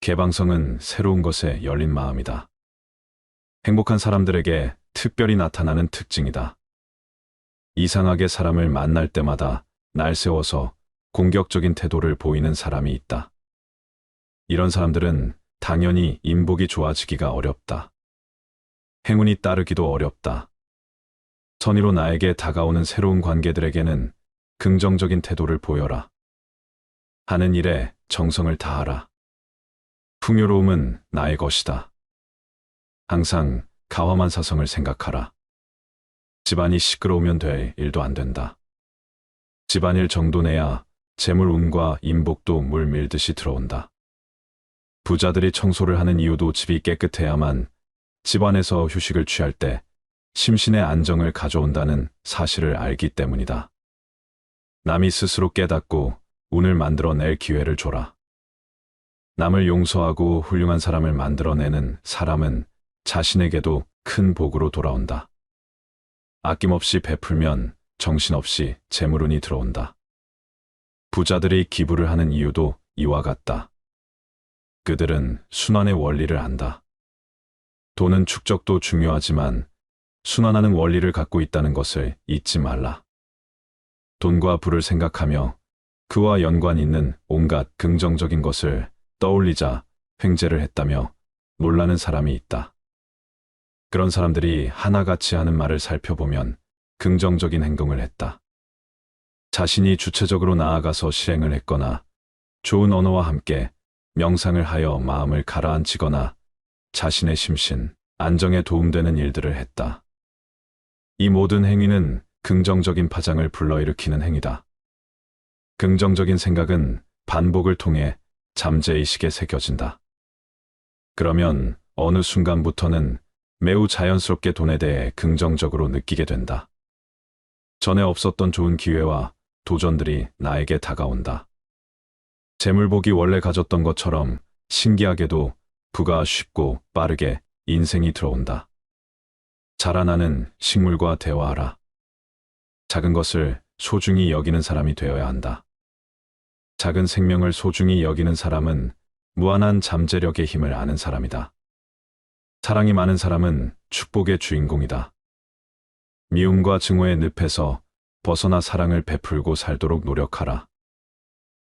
개방성은 새로운 것에 열린 마음이다. 행복한 사람들에게 특별히 나타나는 특징이다. 이상하게 사람을 만날 때마다 날 세워서 공격적인 태도를 보이는 사람이 있다. 이런 사람들은 당연히 인복이 좋아지기가 어렵다. 행운이 따르기도 어렵다. 선의로 나에게 다가오는 새로운 관계들에게는 긍정적인 태도를 보여라. 하는 일에 정성을 다하라. 풍요로움은 나의 것이다. 항상 가와만 사성을 생각하라. 집안이 시끄러우면 될 일도 안 된다. 집안일 정도 내야 재물운과 인복도 물 밀듯이 들어온다. 부자들이 청소를 하는 이유도 집이 깨끗해야만 집안에서 휴식을 취할 때 심신의 안정을 가져온다는 사실을 알기 때문이다. 남이 스스로 깨닫고 운을 만들어낼 기회를 줘라. 남을 용서하고 훌륭한 사람을 만들어내는 사람은 자신에게도 큰 복으로 돌아온다. 아낌없이 베풀면 정신없이 재물운이 들어온다. 부자들이 기부를 하는 이유도 이와 같다. 그들은 순환의 원리를 안다. 돈은 축적도 중요하지만 순환하는 원리를 갖고 있다는 것을 잊지 말라. 돈과 부를 생각하며 그와 연관 있는 온갖 긍정적인 것을 떠올리자 횡재를 했다며 놀라는 사람이 있다. 그런 사람들이 하나같이 하는 말을 살펴보면 긍정적인 행동을 했다. 자신이 주체적으로 나아가서 실행을 했거나 좋은 언어와 함께 명상을 하여 마음을 가라앉히거나 자신의 심신, 안정에 도움되는 일들을 했다. 이 모든 행위는 긍정적인 파장을 불러일으키는 행위다. 긍정적인 생각은 반복을 통해 잠재의식에 새겨진다. 그러면 어느 순간부터는 매우 자연스럽게 돈에 대해 긍정적으로 느끼게 된다. 전에 없었던 좋은 기회와 도전들이 나에게 다가온다. 재물복이 원래 가졌던 것처럼 신기하게도 부가 쉽고 빠르게 인생이 들어온다. 자라나는 식물과 대화하라. 작은 것을 소중히 여기는 사람이 되어야 한다. 작은 생명을 소중히 여기는 사람은 무한한 잠재력의 힘을 아는 사람이다. 사랑이 많은 사람은 축복의 주인공이다. 미움과 증오의 늪에서 벗어나 사랑을 베풀고 살도록 노력하라.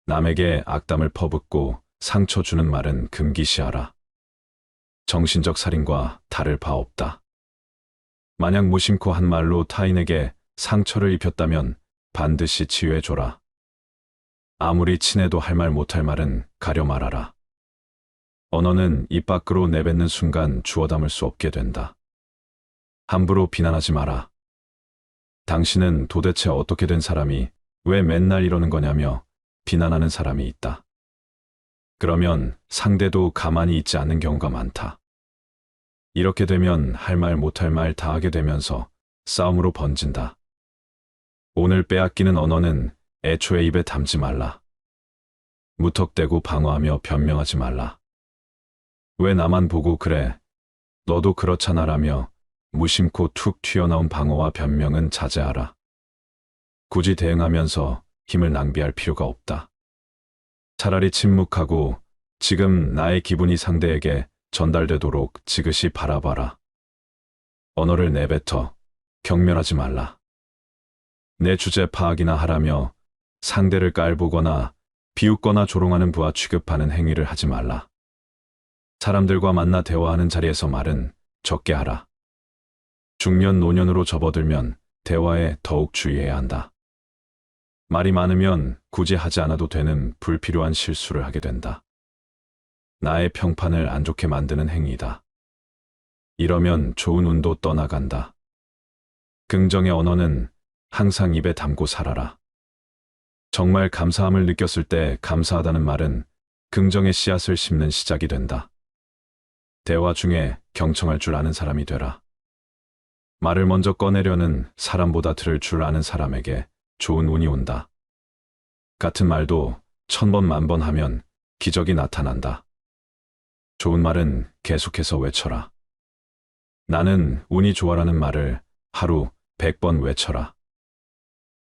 남에게 악담을 퍼붓고 상처 주는 말은 금기시하라. 정신적 살인과 다를 바 없다. 만약 무심코 한 말로 타인에게 상처를 입혔다면 반드시 치유해줘라. 아무리 친해도 할 말 못할 말은 가려 말하라. 언어는 입 밖으로 내뱉는 순간 주워 담을 수 없게 된다. 함부로 비난하지 마라. 당신은 도대체 어떻게 된 사람이 왜 맨날 이러는 거냐며 비난하는 사람이 있다. 그러면 상대도 가만히 있지 않는 경우가 많다. 이렇게 되면 할 말 못할 말 다 하게 되면서 싸움으로 번진다. 오늘 빼앗기는 언어는 애초에 입에 담지 말라. 무턱대고 방어하며 변명하지 말라. 왜 나만 보고 그래? 너도 그렇잖아라며 무심코 툭 튀어나온 방어와 변명은 자제하라. 굳이 대응하면서 힘을 낭비할 필요가 없다. 차라리 침묵하고 지금 나의 기분이 상대에게 전달되도록 지그시 바라봐라. 언어를 내뱉어 경멸하지 말라. 내 주제 파악이나 하라며 상대를 깔보거나 비웃거나 조롱하는 부하 취급하는 행위를 하지 말라. 사람들과 만나 대화하는 자리에서 말은 적게 하라. 중년 노년으로 접어들면 대화에 더욱 주의해야 한다. 말이 많으면 굳이 하지 않아도 되는 불필요한 실수를 하게 된다. 나의 평판을 안 좋게 만드는 행위이다. 이러면 좋은 운도 떠나간다. 긍정의 언어는 항상 입에 담고 살아라. 정말 감사함을 느꼈을 때 감사하다는 말은 긍정의 씨앗을 심는 시작이 된다. 대화 중에 경청할 줄 아는 사람이 되라. 말을 먼저 꺼내려는 사람보다 들을 줄 아는 사람에게 좋은 운이 온다. 같은 말도 1000번 만번 하면 기적이 나타난다. 좋은 말은 계속해서 외쳐라. 나는 운이 좋아라는 말을 하루 100번 외쳐라.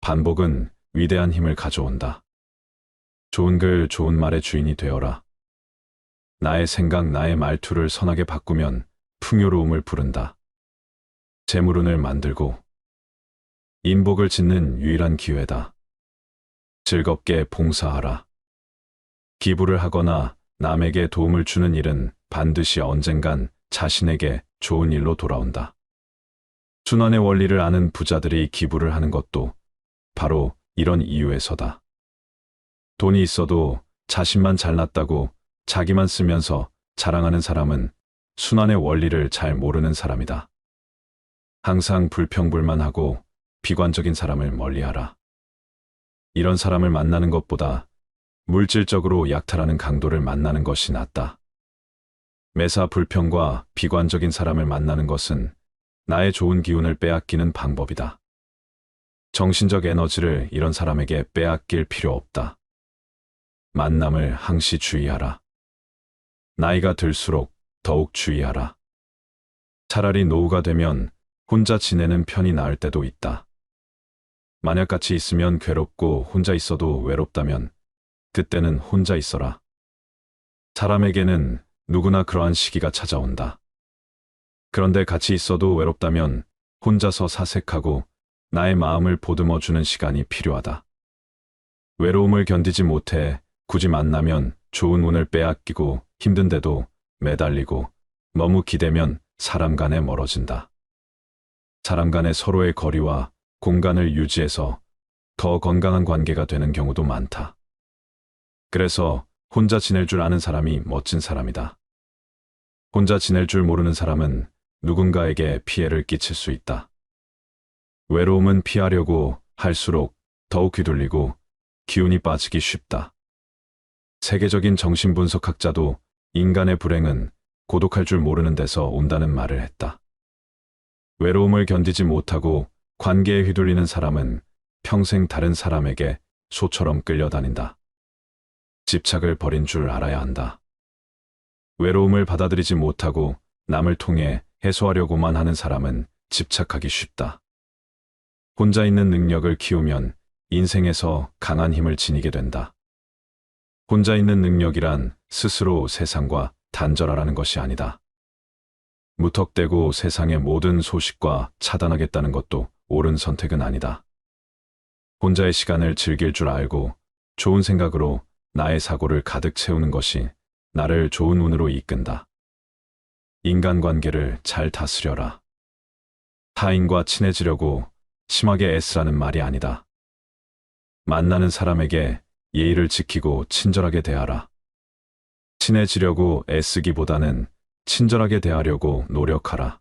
반복은 위대한 힘을 가져온다. 좋은 글, 좋은 말의 주인이 되어라. 나의 생각, 나의 말투를 선하게 바꾸면 풍요로움을 부른다. 재물운을 만들고 인복을 짓는 유일한 기회다. 즐겁게 봉사하라. 기부를 하거나 남에게 도움을 주는 일은 반드시 언젠간 자신에게 좋은 일로 돌아온다. 순환의 원리를 아는 부자들이 기부를 하는 것도 바로 이런 이유에서다. 돈이 있어도 자신만 잘났다고 자기만 쓰면서 자랑하는 사람은 순환의 원리를 잘 모르는 사람이다. 항상 불평불만하고 비관적인 사람을 멀리하라. 이런 사람을 만나는 것보다 물질적으로 약탈하는 강도를 만나는 것이 낫다. 매사 불평과 비관적인 사람을 만나는 것은 나의 좋은 기운을 빼앗기는 방법이다. 정신적 에너지를 이런 사람에게 빼앗길 필요 없다. 만남을 항시 주의하라. 나이가 들수록 더욱 주의하라. 차라리 노후가 되면 혼자 지내는 편이 나을 때도 있다. 만약 같이 있으면 괴롭고 혼자 있어도 외롭다면 그때는 혼자 있어라. 사람에게는 누구나 그러한 시기가 찾아온다. 그런데 같이 있어도 외롭다면 혼자서 사색하고 나의 마음을 보듬어주는 시간이 필요하다. 외로움을 견디지 못해 굳이 만나면 좋은 운을 빼앗기고 힘든데도 매달리고 너무 기대면 사람 간에 멀어진다. 사람 간에 서로의 거리와 공간을 유지해서 더 건강한 관계가 되는 경우도 많다. 그래서 혼자 지낼 줄 아는 사람이 멋진 사람이다. 혼자 지낼 줄 모르는 사람은 누군가에게 피해를 끼칠 수 있다. 외로움은 피하려고 할수록 더욱 휘둘리고 기운이 빠지기 쉽다. 세계적인 정신분석학자도 인간의 불행은 고독할 줄 모르는 데서 온다는 말을 했다. 외로움을 견디지 못하고 관계에 휘둘리는 사람은 평생 다른 사람에게 소처럼 끌려다닌다. 집착을 버린 줄 알아야 한다. 외로움을 받아들이지 못하고 남을 통해 해소하려고만 하는 사람은 집착하기 쉽다. 혼자 있는 능력을 키우면 인생에서 강한 힘을 지니게 된다. 혼자 있는 능력이란 스스로 세상과 단절하라는 것이 아니다. 무턱대고 세상의 모든 소식과 차단하겠다는 것도 옳은 선택은 아니다. 혼자의 시간을 즐길 줄 알고 좋은 생각으로 나의 사고를 가득 채우는 것이 나를 좋은 운으로 이끈다. 인간관계를 잘 다스려라. 타인과 친해지려고 심하게 애쓰라는 말이 아니다. 만나는 사람에게 예의를 지키고 친절하게 대하라. 친해지려고 애쓰기보다는 친절하게 대하려고 노력하라.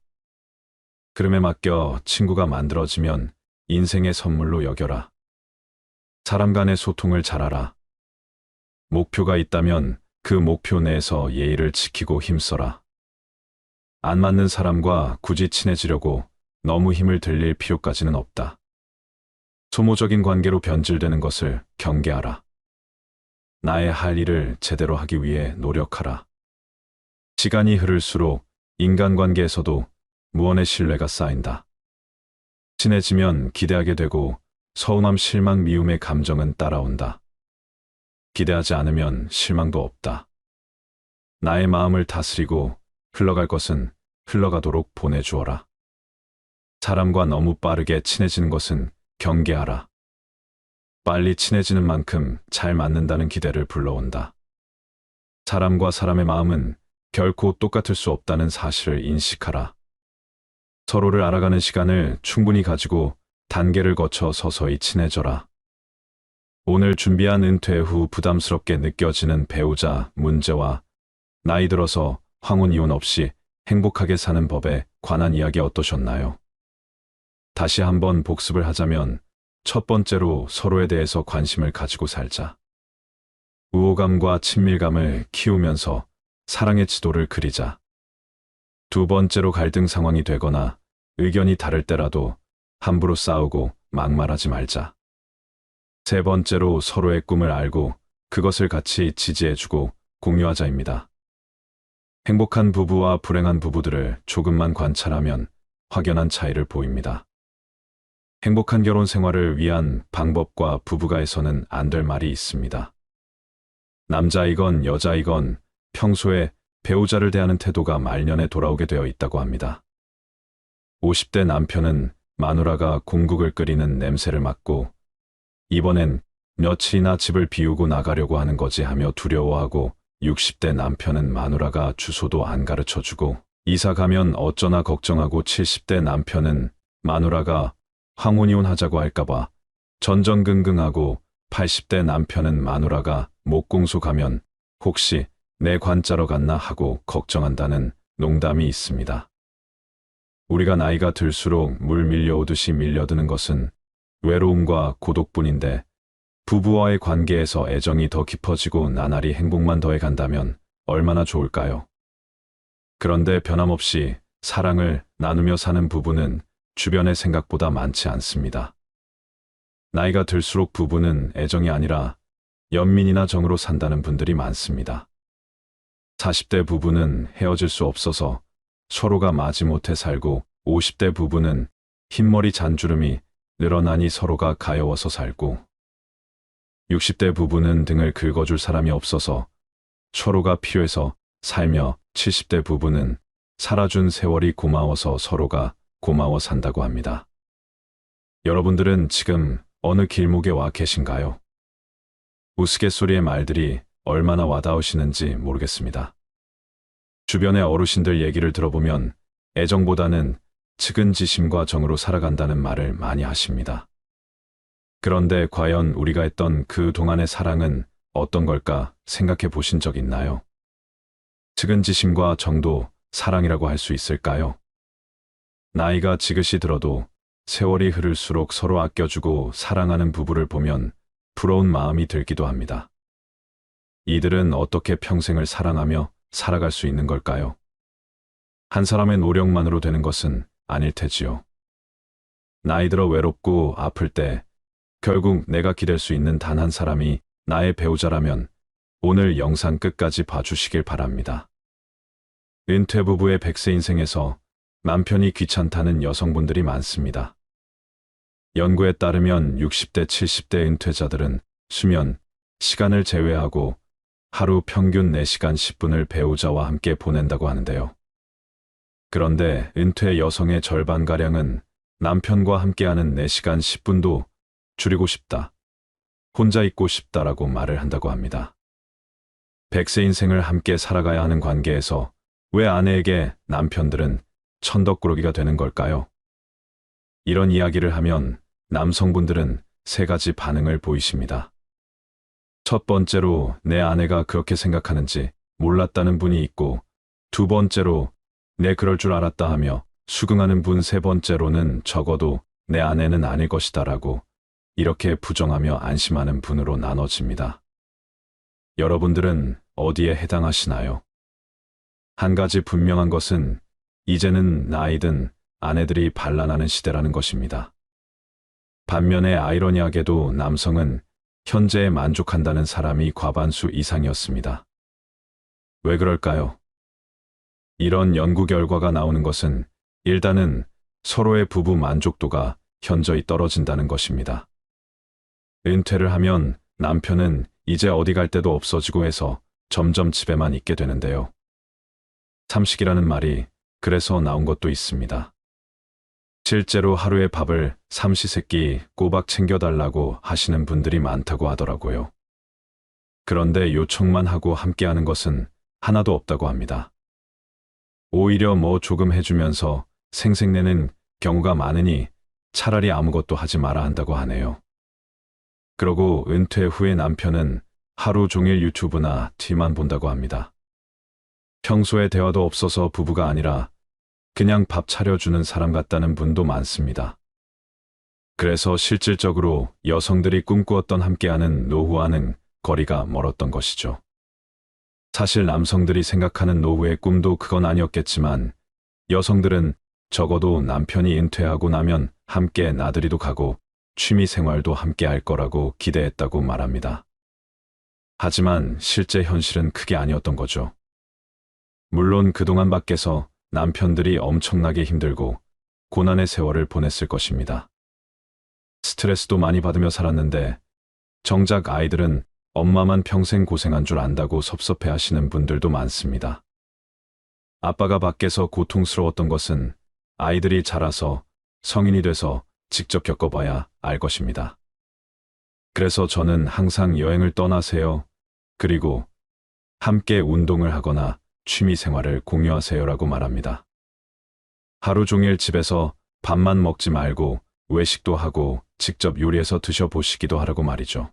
그름에 맡겨 친구가 만들어지면 인생의 선물로 여겨라. 사람 간의 소통을 잘하라. 목표가 있다면 그 목표 내에서 예의를 지키고 힘써라. 안 맞는 사람과 굳이 친해지려고 너무 힘을 들일 필요까지는 없다. 소모적인 관계로 변질되는 것을 경계하라. 나의 할 일을 제대로 하기 위해 노력하라. 시간이 흐를수록 인간관계에서도 무언의 신뢰가 쌓인다. 친해지면 기대하게 되고 서운함, 실망, 미움의 감정은 따라온다. 기대하지 않으면 실망도 없다. 나의 마음을 다스리고 흘러갈 것은 흘러가도록 보내주어라. 사람과 너무 빠르게 친해지는 것은 경계하라. 빨리 친해지는 만큼 잘 맞는다는 기대를 불러온다. 사람과 사람의 마음은 결코 똑같을 수 없다는 사실을 인식하라. 서로를 알아가는 시간을 충분히 가지고 단계를 거쳐 서서히 친해져라. 오늘 준비한 은퇴 후 부담스럽게 느껴지는 배우자 문제와 나이 들어서 황혼 이혼 없이 행복하게 사는 법에 관한 이야기 어떠셨나요? 다시 한번 복습을 하자면 첫 번째로 서로에 대해서 관심을 가지고 살자. 우호감과 친밀감을 키우면서 사랑의 지도를 그리자. 두 번째로 갈등 상황이 되거나 의견이 다를 때라도 함부로 싸우고 막말하지 말자. 세 번째로 서로의 꿈을 알고 그것을 같이 지지해주고 공유하자입니다. 행복한 부부와 불행한 부부들을 조금만 관찰하면 확연한 차이를 보입니다. 행복한 결혼 생활을 위한 방법과 부부가에서는 안 될 말이 있습니다. 남자이건 여자이건 평소에 배우자를 대하는 태도가 말년에 돌아오게 되어 있다고 합니다. 50대 남편은 마누라가 공국을 끓이는 냄새를 맡고 이번엔 며칠이나 집을 비우고 나가려고 하는 거지 하며 두려워하고 60대 남편은 마누라가 주소도 안 가르쳐주고 이사 가면 어쩌나 걱정하고 70대 남편은 마누라가 황혼이혼 하자고 할까봐 전전긍긍하고 80대 남편은 마누라가 목공소 가면 혹시 내 관짜러 갔나 하고 걱정한다는 농담이 있습니다. 우리가 나이가 들수록 물 밀려오듯이 밀려드는 것은 외로움과 고독뿐인데 부부와의 관계에서 애정이 더 깊어지고 나날이 행복만 더해간다면 얼마나 좋을까요? 그런데 변함없이 사랑을 나누며 사는 부부는 주변의 생각보다 많지 않습니다. 나이가 들수록 부부는 애정이 아니라 연민이나 정으로 산다는 분들이 많습니다. 40대 부부는 헤어질 수 없어서 서로가 마지못해 살고 50대 부부는 흰머리 잔주름이 늘어나니 서로가 가여워서 살고 60대 부부는 등을 긁어줄 사람이 없어서 서로가 필요해서 살며 70대 부부는 살아준 세월이 고마워서 서로가 고마워 산다고 합니다. 여러분들은 지금 어느 길목에 와 계신가요? 우스갯소리의 말들이 얼마나 와닿으시는지 모르겠습니다. 주변의 어르신들 얘기를 들어보면 애정보다는 측은지심과 정으로 살아간다는 말을 많이 하십니다. 그런데 과연 우리가 했던 그 동안의 사랑은 어떤 걸까 생각해 보신 적 있나요? 측은지심과 정도 사랑이라고 할 수 있을까요? 나이가 지긋이 들어도 세월이 흐를수록 서로 아껴주고 사랑하는 부부를 보면 부러운 마음이 들기도 합니다. 이들은 어떻게 평생을 사랑하며 살아갈 수 있는 걸까요? 한 사람의 노력만으로 되는 것은 아닐 테지요. 나이 들어 외롭고 아플 때 결국 내가 기댈 수 있는 단 한 사람이 나의 배우자라면 오늘 영상 끝까지 봐주시길 바랍니다. 은퇴 부부의 100세 인생에서 남편이 귀찮다는 여성분들이 많습니다. 연구에 따르면 60대, 70대 은퇴자들은 수면, 시간을 제외하고 하루 평균 4시간 10분을 배우자와 함께 보낸다고 하는데요. 그런데 은퇴 여성의 절반가량은 남편과 함께하는 4시간 10분도 줄이고 싶다, 혼자 있고 싶다라고 말을 한다고 합니다. 100세 인생을 함께 살아가야 하는 관계에서 왜 아내에게 남편들은 천덕꾸러기가 되는 걸까요? 이런 이야기를 하면 남성분들은 3가지 반응을 보이십니다. 첫 번째로 내 아내가 그렇게 생각하는지 몰랐다는 분이 있고, 두 번째로 내 그럴 줄 알았다 하며 수긍하는 분, 세 번째로는 적어도 내 아내는 아닐 것이다라고 이렇게 부정하며 안심하는 분으로 나눠집니다. 여러분들은 어디에 해당하시나요? 한 가지 분명한 것은 이제는 나이든 아내들이 반란하는 시대라는 것입니다. 반면에 아이러니하게도 남성은 현재에 만족한다는 사람이 과반수 이상이었습니다. 왜 그럴까요? 이런 연구 결과가 나오는 것은 일단은 서로의 부부 만족도가 현저히 떨어진다는 것입니다. 은퇴를 하면 남편은 이제 어디 갈 데도 없어지고 해서 점점 집에만 있게 되는데요. 삼식이라는 말이 그래서 나온 것도 있습니다. 실제로 하루에 밥을 삼시세끼 꼬박 챙겨달라고 하시는 분들이 많다고 하더라고요. 그런데 요청만 하고 함께하는 것은 하나도 없다고 합니다. 오히려 뭐 조금 해주면서 생색내는 경우가 많으니 차라리 아무것도 하지 마라 한다고 하네요. 그러고 은퇴 후에 남편은 하루 종일 유튜브나 TV만 본다고 합니다. 평소에 대화도 없어서 부부가 아니라 그냥 밥 차려주는 사람 같다는 분도 많습니다. 그래서 실질적으로 여성들이 꿈꾸었던 함께하는 노후와는 거리가 멀었던 것이죠. 사실 남성들이 생각하는 노후의 꿈도 그건 아니었겠지만 여성들은 적어도 남편이 은퇴하고 나면 함께 나들이도 가고 취미 생활도 함께 할 거라고 기대했다고 말합니다. 하지만 실제 현실은 그게 아니었던 거죠. 물론 그동안 밖에서 남편들이 엄청나게 힘들고 고난의 세월을 보냈을 것입니다. 스트레스도 많이 받으며 살았는데 정작 아이들은 엄마만 평생 고생한 줄 안다고 섭섭해 하시는 분들도 많습니다. 아빠가 밖에서 고통스러웠던 것은 아이들이 자라서 성인이 돼서 직접 겪어봐야 알 것입니다. 그래서 저는 항상 여행을 떠나세요. 그리고 함께 운동을 하거나 취미 생활을 공유하세요라고 말합니다. 하루 종일 집에서 밥만 먹지 말고 외식도 하고 직접 요리해서 드셔보시기도 하라고 말이죠.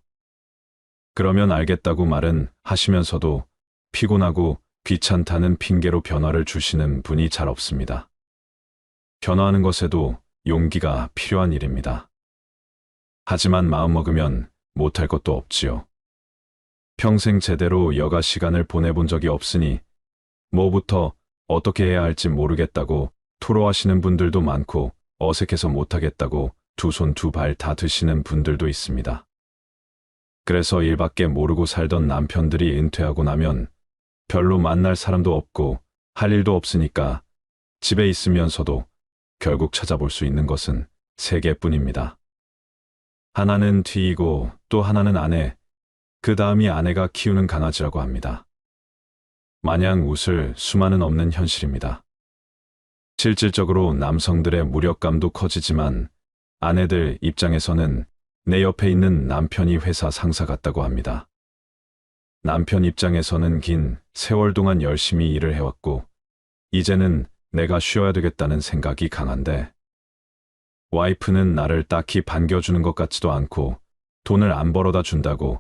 그러면 알겠다고 말은 하시면서도 피곤하고 귀찮다는 핑계로 변화를 주시는 분이 잘 없습니다. 변화하는 것에도 용기가 필요한 일입니다. 하지만 마음먹으면 못할 것도 없지요. 평생 제대로 여가 시간을 보내본 적이 없으니 뭐부터 어떻게 해야 할지 모르겠다고 토로하시는 분들도 많고 어색해서 못하겠다고 두 손 두 발 다 드시는 분들도 있습니다. 그래서 일밖에 모르고 살던 남편들이 은퇴하고 나면 별로 만날 사람도 없고 할 일도 없으니까 집에 있으면서도 결국 찾아볼 수 있는 것은 3개뿐입니다. 하나는 뒤이고 또 하나는 아내, 그 다음이 아내가 키우는 강아지라고 합니다. 마냥 웃을 수만은 없는 현실입니다. 실질적으로 남성들의 무력감도 커지지만 아내들 입장에서는 내 옆에 있는 남편이 회사 상사 같다고 합니다. 남편 입장에서는 긴 세월 동안 열심히 일을 해왔고, 이제는 내가 쉬어야 되겠다는 생각이 강한데, 와이프는 나를 딱히 반겨주는 것 같지도 않고, 돈을 안 벌어다 준다고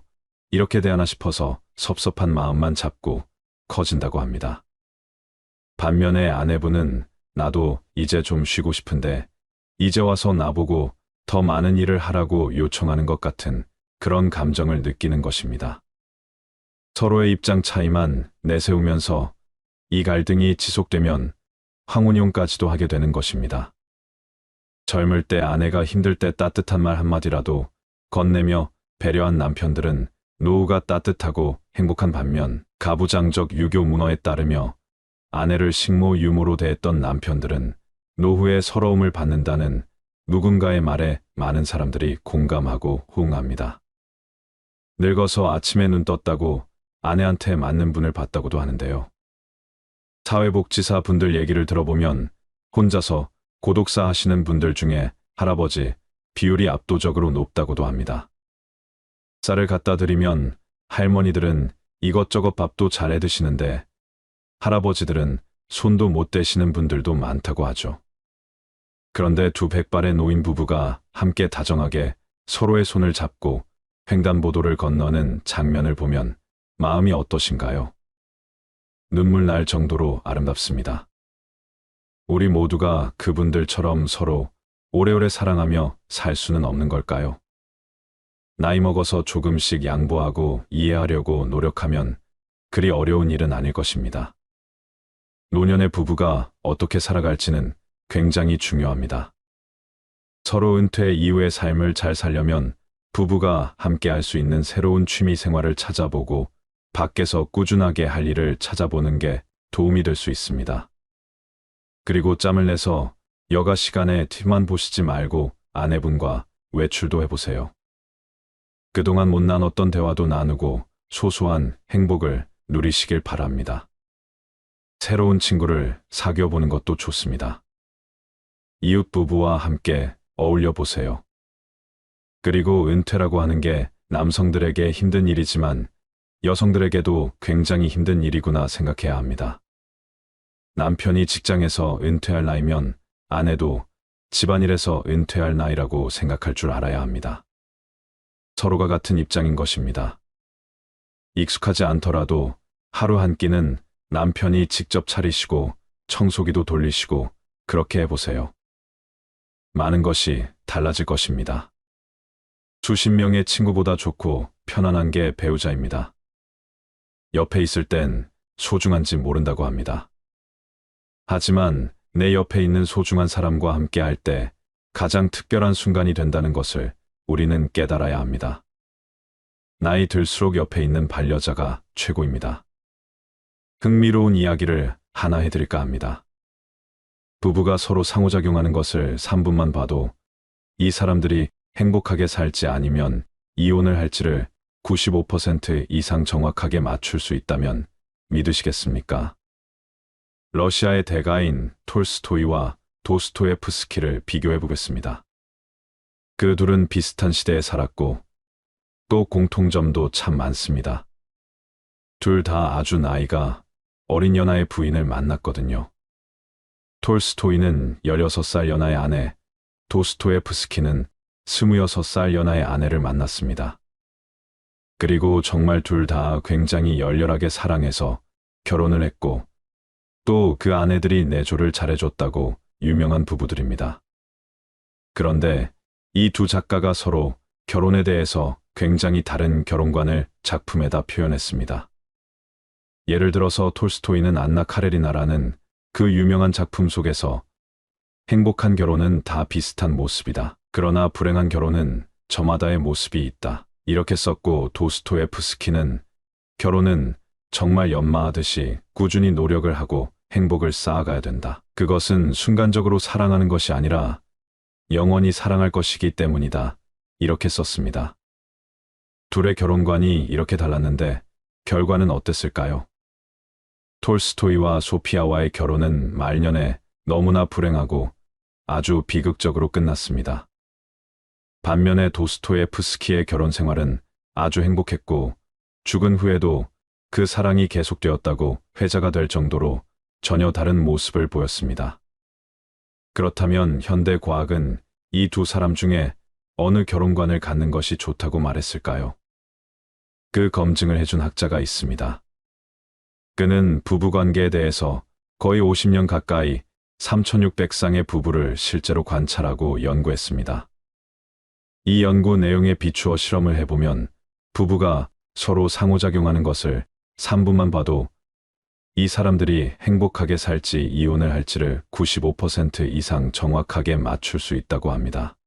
이렇게 대하나 싶어서 섭섭한 마음만 잡고 커진다고 합니다. 반면에 아내분은 나도 이제 좀 쉬고 싶은데, 이제 와서 나보고 더 많은 일을 하라고 요청하는 것 같은 그런 감정을 느끼는 것입니다. 서로의 입장 차이만 내세우면서 이 갈등이 지속되면 황혼이혼까지도 하게 되는 것입니다. 젊을 때 아내가 힘들 때 따뜻한 말 한마디라도 건네며 배려한 남편들은 노후가 따뜻하고 행복한 반면, 가부장적 유교 문화에 따르며 아내를 식모 유모로 대했던 남편들은 노후에 서러움을 받는다는 누군가의 말에 많은 사람들이 공감하고 호응합니다. 늙어서 아침에 눈 떴다고 아내한테 맞는 분을 봤다고도 하는데요. 사회복지사 분들 얘기를 들어보면 혼자서 고독사 하시는 분들 중에 할아버지 비율이 압도적으로 높다고도 합니다. 쌀을 갖다 드리면 할머니들은 이것저것 밥도 잘해 드시는데, 할아버지들은 손도 못 대시는 분들도 많다고 하죠. 그런데 두 백발의 노인 부부가 함께 다정하게 서로의 손을 잡고 횡단보도를 건너는 장면을 보면 마음이 어떠신가요? 눈물 날 정도로 아름답습니다. 우리 모두가 그분들처럼 서로 오래오래 사랑하며 살 수는 없는 걸까요? 나이 먹어서 조금씩 양보하고 이해하려고 노력하면 그리 어려운 일은 아닐 것입니다. 노년의 부부가 어떻게 살아갈지는 굉장히 중요합니다. 서로 은퇴 이후의 삶을 잘 살려면 부부가 함께 할 수 있는 새로운 취미 생활을 찾아보고 밖에서 꾸준하게 할 일을 찾아보는 게 도움이 될 수 있습니다. 그리고 짬을 내서 여가 시간에 TV만 보시지 말고 아내분과 외출도 해보세요. 그동안 못 나눴던 대화도 나누고 소소한 행복을 누리시길 바랍니다. 새로운 친구를 사귀어보는 것도 좋습니다. 이웃 부부와 함께 어울려 보세요. 그리고 은퇴라고 하는 게 남성들에게 힘든 일이지만 여성들에게도 굉장히 힘든 일이구나 생각해야 합니다. 남편이 직장에서 은퇴할 나이면 아내도 집안일에서 은퇴할 나이라고 생각할 줄 알아야 합니다. 서로가 같은 입장인 것입니다. 익숙하지 않더라도 하루 한 끼는 남편이 직접 차리시고 청소기도 돌리시고 그렇게 해보세요. 많은 것이 달라질 것입니다. 수십 명의 친구보다 좋고 편안한 게 배우자입니다. 옆에 있을 땐 소중한지 모른다고 합니다. 하지만 내 옆에 있는 소중한 사람과 함께 할 때 가장 특별한 순간이 된다는 것을 우리는 깨달아야 합니다. 나이 들수록 옆에 있는 반려자가 최고입니다. 흥미로운 이야기를 하나 해드릴까 합니다. 부부가 서로 상호작용하는 것을 3분만 봐도 이 사람들이 행복하게 살지 아니면 이혼을 할지를 95% 이상 정확하게 맞출 수 있다면 믿으시겠습니까? 러시아의 대가인 톨스토이와 도스토예프스키를 비교해 보겠습니다. 그 둘은 비슷한 시대에 살았고 또 공통점도 참 많습니다. 둘 다 아주 나이가 어린 연하의 부인을 만났거든요. 톨스토이는 16살 연하의 아내, 도스토예프스키는 26살 연하의 아내를 만났습니다. 그리고 정말 둘 다 굉장히 열렬하게 사랑해서 결혼을 했고 또 그 아내들이 내조를 잘해줬다고 유명한 부부들입니다. 그런데 이 두 작가가 서로 결혼에 대해서 굉장히 다른 결혼관을 작품에다 표현했습니다. 예를 들어서 톨스토이는 안나 카레리나라는 그 유명한 작품 속에서 행복한 결혼은 다 비슷한 모습이다. 그러나 불행한 결혼은 저마다의 모습이 있다. 이렇게 썼고 도스토예프스키는 결혼은 정말 연마하듯이 꾸준히 노력을 하고 행복을 쌓아가야 된다. 그것은 순간적으로 사랑하는 것이 아니라 영원히 사랑할 것이기 때문이다. 이렇게 썼습니다. 둘의 결혼관이 이렇게 달랐는데 결과는 어땠을까요? 톨스토이와 소피아와의 결혼은 말년에 너무나 불행하고 아주 비극적으로 끝났습니다. 반면에 도스토예프스키의 결혼 생활은 아주 행복했고 죽은 후에도 그 사랑이 계속되었다고 회자가 될 정도로 전혀 다른 모습을 보였습니다. 그렇다면 현대 과학은 이 두 사람 중에 어느 결혼관을 갖는 것이 좋다고 말했을까요? 그 검증을 해준 학자가 있습니다. 그는 부부관계에 대해서 거의 50년 가까이 3600쌍의 부부를 실제로 관찰하고 연구했습니다. 이 연구 내용에 비추어 실험을 해보면 부부가 서로 상호작용하는 것을 3분만 봐도 이 사람들이 행복하게 살지 이혼을 할지를 95% 이상 정확하게 맞출 수 있다고 합니다.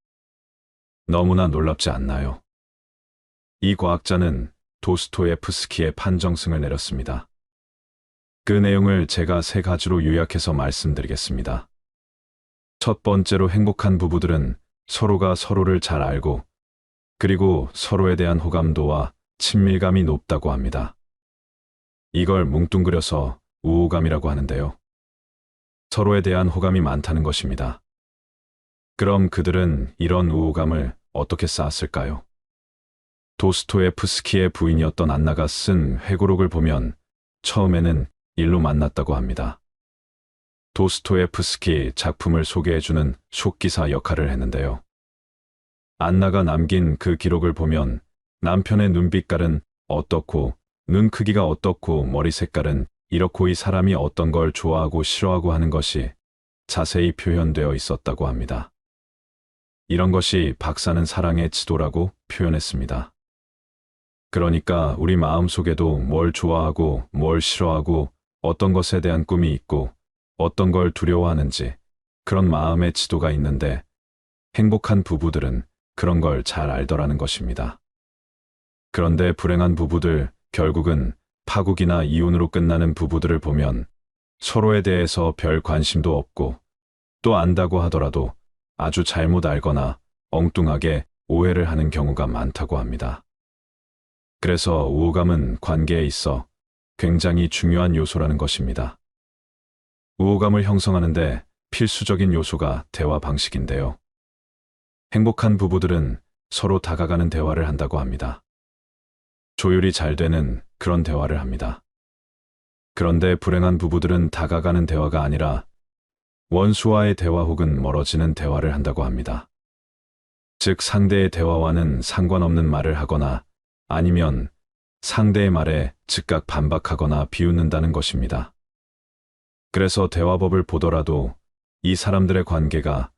너무나 놀랍지 않나요? 이 과학자는 도스토예프스키의 판정승을 내렸습니다. 그 내용을 제가 3가지로 요약해서 말씀드리겠습니다. 첫 번째로 행복한 부부들은 서로가 서로를 잘 알고 그리고 서로에 대한 호감도와 친밀감이 높다고 합니다. 이걸 뭉뚱그려서 우호감이라고 하는데요. 서로에 대한 호감이 많다는 것입니다. 그럼 그들은 이런 우호감을 어떻게 쌓았을까요? 도스토예프스키의 부인이었던 안나가 쓴 회고록을 보면 처음에는 일로 만났다고 합니다. 도스토예프스키 작품을 소개해주는 속기사 역할을 했는데요. 안나가 남긴 그 기록을 보면 남편의 눈빛깔은 어떻고 눈 크기가 어떻고 머리 색깔은 이렇고 이 사람이 어떤 걸 좋아하고 싫어하고 하는 것이 자세히 표현되어 있었다고 합니다. 이런 것이 박사는 사랑의 지도라고 표현했습니다. 그러니까 우리 마음속에도 뭘 좋아하고 뭘 싫어하고 어떤 것에 대한 꿈이 있고 어떤 걸 두려워하는지 그런 마음의 지도가 있는데 행복한 부부들은 그런 걸 잘 알더라는 것입니다. 그런데 불행한 부부들, 결국은 파국이나 이혼으로 끝나는 부부들을 보면 서로에 대해서 별 관심도 없고 또 안다고 하더라도 아주 잘못 알거나 엉뚱하게 오해를 하는 경우가 많다고 합니다. 그래서 우호감은 관계에 있어 굉장히 중요한 요소라는 것입니다. 우호감을 형성하는데 필수적인 요소가 대화 방식인데요. 행복한 부부들은 서로 다가가는 대화를 한다고 합니다. 조율이 잘 되는 그런 대화를 합니다. 그런데 불행한 부부들은 다가가는 대화가 아니라 원수와의 대화 혹은 멀어지는 대화를 한다고 합니다. 즉 상대의 대화와는 상관없는 말을 하거나 아니면 상대의 말에 즉각 반박하거나 비웃는다는 것입니다. 그래서 대화법을 보더라도 이 사람들의 관계가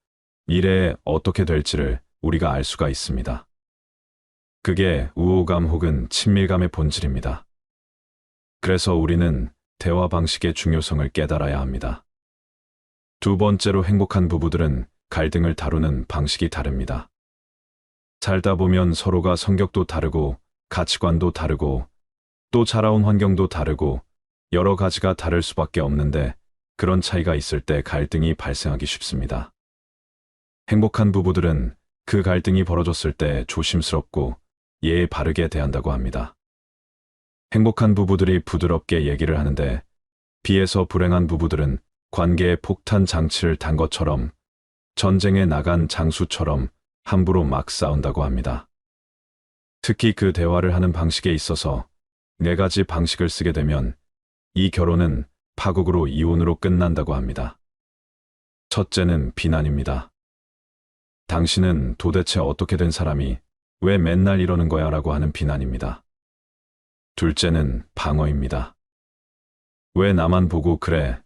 미래에 어떻게 될지를 우리가 알 수가 있습니다. 그게 우호감 혹은 친밀감의 본질입니다. 그래서 우리는 대화 방식의 중요성을 깨달아야 합니다. 두 번째로 행복한 부부들은 갈등을 다루는 방식이 다릅니다. 살다 보면 서로가 성격도 다르고 가치관도 다르고 또 자라온 환경도 다르고 여러 가지가 다를 수밖에 없는데 그런 차이가 있을 때 갈등이 발생하기 쉽습니다. 행복한 부부들은 그 갈등이 벌어졌을 때 조심스럽고 예의 바르게 대한다고 합니다. 행복한 부부들이 부드럽게 얘기를 하는데 비해서 불행한 부부들은 관계에 폭탄 장치를 단 것처럼 전쟁에 나간 장수처럼 함부로 막 싸운다고 합니다. 특히 그 대화를 하는 방식에 있어서 4가지 방식을 쓰게 되면 이 결혼은 파국으로 이혼으로 끝난다고 합니다. 첫째는 비난입니다. 당신은 도대체 어떻게 된 사람이 왜 맨날 이러는 거야 라고 하는 비난입니다. 둘째는 방어입니다. 왜 나만 보고 그래?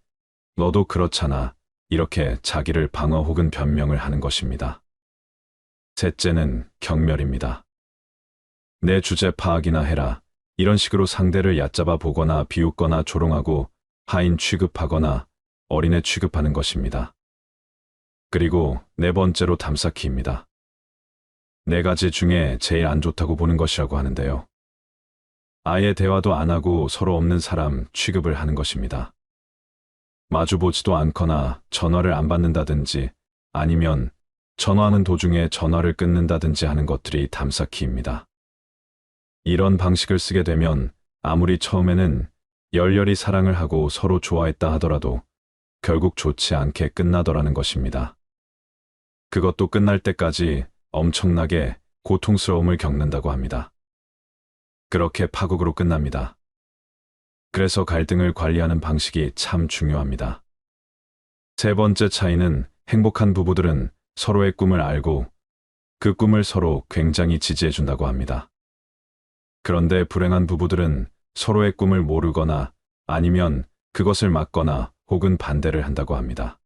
너도 그렇잖아. 이렇게 자기를 방어 혹은 변명을 하는 것입니다. 셋째는 경멸입니다. 내 주제 파악이나 해라. 이런 식으로 상대를 얕잡아 보거나 비웃거나 조롱하고 하인 취급하거나 어린애 취급하는 것입니다. 그리고 4번째로 담쌓기입니다. 4가지 중에 제일 안 좋다고 보는 것이라고 하는데요. 아예 대화도 안 하고 서로 없는 사람 취급을 하는 것입니다. 마주보지도 않거나 전화를 안 받는다든지 아니면 전화하는 도중에 전화를 끊는다든지 하는 것들이 담쌓기입니다. 이런 방식을 쓰게 되면 아무리 처음에는 열렬히 사랑을 하고 서로 좋아했다 하더라도 결국 좋지 않게 끝나더라는 것입니다. 그것도 끝날 때까지 엄청나게 고통스러움을 겪는다고 합니다. 그렇게 파국으로 끝납니다. 그래서 갈등을 관리하는 방식이 참 중요합니다. 세 번째 차이는 행복한 부부들은 서로의 꿈을 알고 그 꿈을 서로 굉장히 지지해준다고 합니다. 그런데 불행한 부부들은 서로의 꿈을 모르거나 아니면 그것을 막거나 혹은 반대를 한다고 합니다.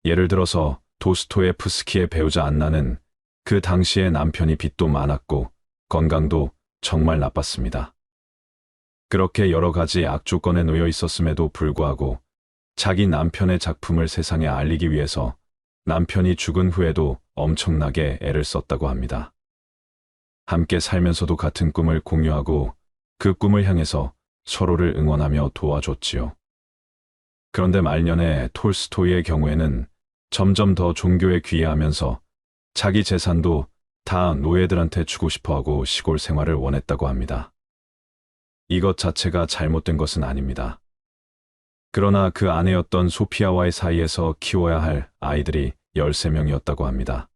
예를 들어서 도스토예프스키의 배우자 안나는 그 당시에 남편이 빚도 많았고 건강도 정말 나빴습니다. 그렇게 여러 가지 악조건에 놓여 있었음에도 불구하고 자기 남편의 작품을 세상에 알리기 위해서 남편이 죽은 후에도 엄청나게 애를 썼다고 합니다. 함께 살면서도 같은 꿈을 공유하고 그 꿈을 향해서 서로를 응원하며 도와줬지요. 그런데 말년에 톨스토이의 경우에는 점점 더 종교에 귀의하면서 자기 재산도 다 노예들한테 주고 싶어하고 시골 생활을 원했다고 합니다. 이것 자체가 잘못된 것은 아닙니다. 그러나 그 아내였던 소피아와의 사이에서 키워야 할 아이들이 13명이었다고 합니다.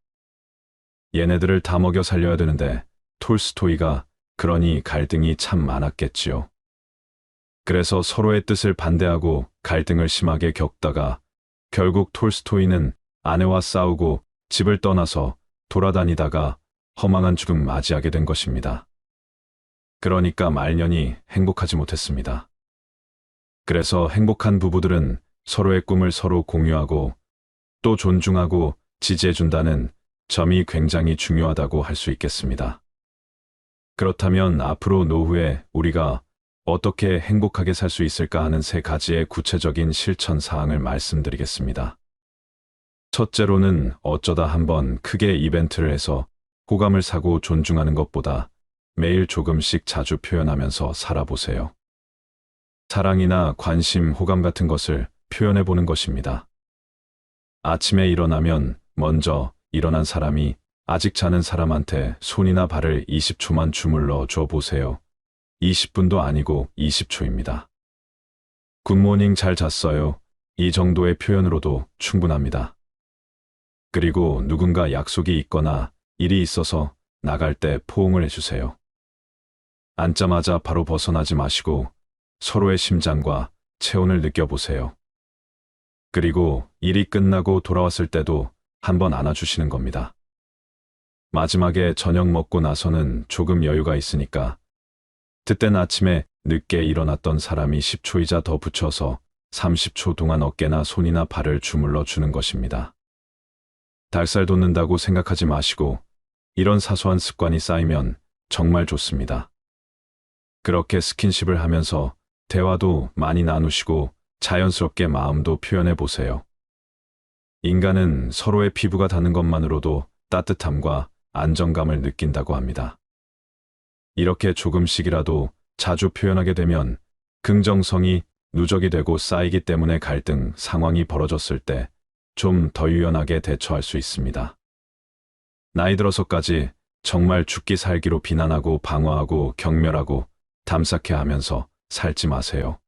얘네들을 다 먹여 살려야 되는데 톨스토이가 그러니 갈등이 참 많았겠지요. 그래서 서로의 뜻을 반대하고 갈등을 심하게 겪다가 결국 톨스토이는 아내와 싸우고 집을 떠나서 돌아다니다가 허망한 죽음 맞이하게 된 것입니다. 그러니까 말년이 행복하지 못했습니다. 그래서 행복한 부부들은 서로의 꿈을 서로 공유하고 또 존중하고 지지해준다는 점이 굉장히 중요하다고 할 수 있겠습니다. 그렇다면 앞으로 노후에 우리가 어떻게 행복하게 살 수 있을까 하는 3가지의 구체적인 실천 사항을 말씀드리겠습니다. 첫째로는 어쩌다 한번 크게 이벤트를 해서 호감을 사고 존중하는 것보다 매일 조금씩 자주 표현하면서 살아보세요. 사랑이나 관심, 호감 같은 것을 표현해보는 것입니다. 아침에 일어나면 먼저 일어난 사람이 아직 자는 사람한테 손이나 발을 20초만 주물러 줘 보세요. 20분도 아니고 20초입니다. 굿모닝 잘 잤어요. 이 정도의 표현으로도 충분합니다. 그리고 누군가 약속이 있거나 일이 있어서 나갈 때 포옹을 해주세요. 앉자마자 바로 벗어나지 마시고 서로의 심장과 체온을 느껴보세요. 그리고 일이 끝나고 돌아왔을 때도 한번 안아주시는 겁니다. 마지막에 저녁 먹고 나서는 조금 여유가 있으니까 그땐 아침에 늦게 일어났던 사람이 10초이자 더 붙여서 30초 동안 어깨나 손이나 발을 주물러 주는 것입니다. 달살 돋는다고 생각하지 마시고 이런 사소한 습관이 쌓이면 정말 좋습니다. 그렇게 스킨십을 하면서 대화도 많이 나누시고 자연스럽게 마음도 표현해 보세요. 인간은 서로의 피부가 닿는 것만으로도 따뜻함과 안정감을 느낀다고 합니다. 이렇게 조금씩이라도 자주 표현하게 되면 긍정성이 누적이 되고 쌓이기 때문에 갈등 상황이 벌어졌을 때 좀 더 유연하게 대처할 수 있습니다. 나이 들어서까지 정말 죽기 살기로 비난하고 방어하고 경멸하고 담쌓게 하면서 살지 마세요.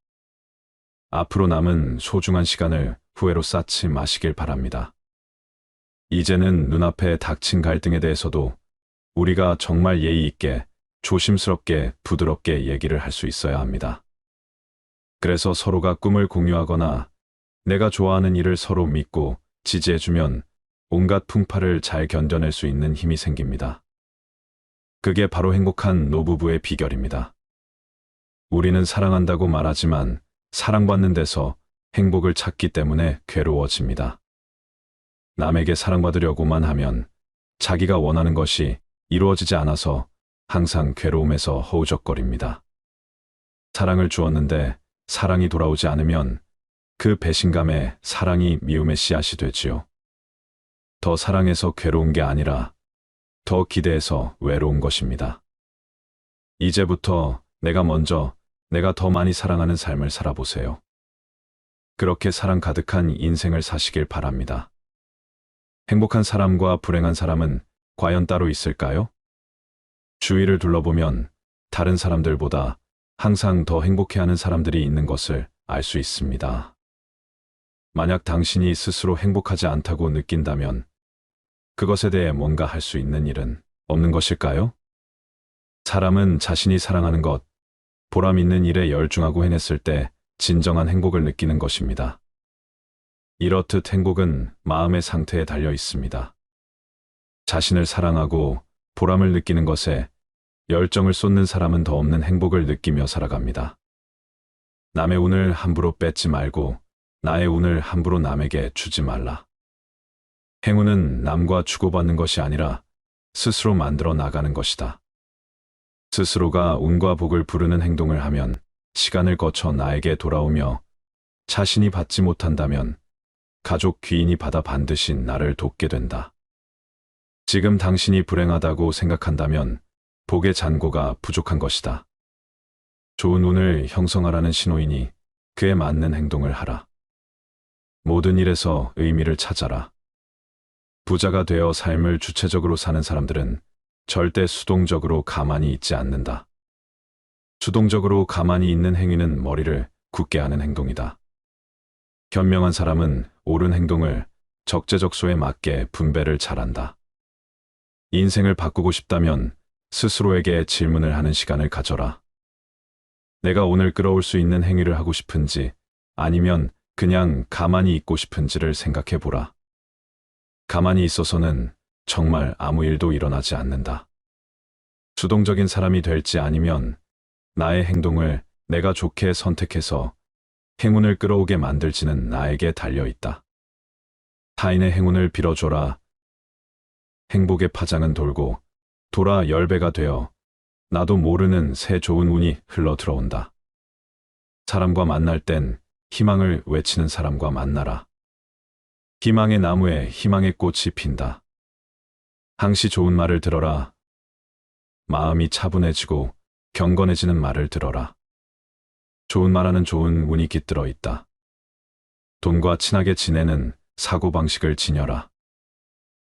앞으로 남은 소중한 시간을 후회로 쌓지 마시길 바랍니다. 이제는 눈앞에 닥친 갈등에 대해서도 우리가 정말 예의 있게 조심스럽게 부드럽게 얘기를 할 수 있어야 합니다. 그래서 서로가 꿈을 공유하거나 내가 좋아하는 일을 서로 믿고 지지해주면 온갖 풍파를 잘 견뎌낼 수 있는 힘이 생깁니다. 그게 바로 행복한 노부부의 비결입니다. 우리는 사랑한다고 말하지만 사랑받는 데서 행복을 찾기 때문에 괴로워집니다. 남에게 사랑받으려고만 하면 자기가 원하는 것이 이루어지지 않아서 항상 괴로움에서 허우적거립니다. 사랑을 주었는데 사랑이 돌아오지 않으면 그 배신감에 사랑이 미움의 씨앗이 되지요. 더 사랑해서 괴로운 게 아니라 더 기대해서 외로운 것입니다. 이제부터 내가 먼저 내가 더 많이 사랑하는 삶을 살아보세요. 그렇게 사랑 가득한 인생을 사시길 바랍니다. 행복한 사람과 불행한 사람은 과연 따로 있을까요? 주위를 둘러보면 다른 사람들보다 항상 더 행복해하는 사람들이 있는 것을 알 수 있습니다. 만약 당신이 스스로 행복하지 않다고 느낀다면 그것에 대해 뭔가 할 수 있는 일은 없는 것일까요? 사람은 자신이 사랑하는 것, 보람 있는 일에 열중하고 해냈을 때 진정한 행복을 느끼는 것입니다. 이렇듯 행복은 마음의 상태에 달려 있습니다. 자신을 사랑하고 보람을 느끼는 것에 열정을 쏟는 사람은 더 없는 행복을 느끼며 살아갑니다. 남의 운을 함부로 뺏지 말고 나의 운을 함부로 남에게 주지 말라. 행운은 남과 주고받는 것이 아니라 스스로 만들어 나가는 것이다. 스스로가 운과 복을 부르는 행동을 하면 시간을 거쳐 나에게 돌아오며 자신이 받지 못한다면 가족 귀인이 받아 반드시 나를 돕게 된다. 지금 당신이 불행하다고 생각한다면 복의 잔고가 부족한 것이다. 좋은 운을 형성하라는 신호이니 그에 맞는 행동을 하라. 모든 일에서 의미를 찾아라. 부자가 되어 삶을 주체적으로 사는 사람들은 절대 수동적으로 가만히 있지 않는다. 수동적으로 가만히 있는 행위는 머리를 굳게 하는 행동이다. 현명한 사람은 옳은 행동을 적재적소에 맞게 분배를 잘한다. 인생을 바꾸고 싶다면 스스로에게 질문을 하는 시간을 가져라. 내가 오늘 끌어올 수 있는 행위를 하고 싶은지 아니면 그냥 가만히 있고 싶은지를 생각해 보라. 가만히 있어서는 정말 아무 일도 일어나지 않는다. 수동적인 사람이 될지 아니면 나의 행동을 내가 좋게 선택해서 행운을 끌어오게 만들지는 나에게 달려 있다. 타인의 행운을 빌어줘라. 행복의 파장은 돌고 돌아 10배가 되어 나도 모르는 새 좋은 운이 흘러 들어온다. 사람과 만날 땐 희망을 외치는 사람과 만나라. 희망의 나무에 희망의 꽃이 핀다. 항시 좋은 말을 들어라. 마음이 차분해지고 경건해지는 말을 들어라. 좋은 말하는 좋은 운이 깃들어 있다. 돈과 친하게 지내는 사고방식을 지녀라.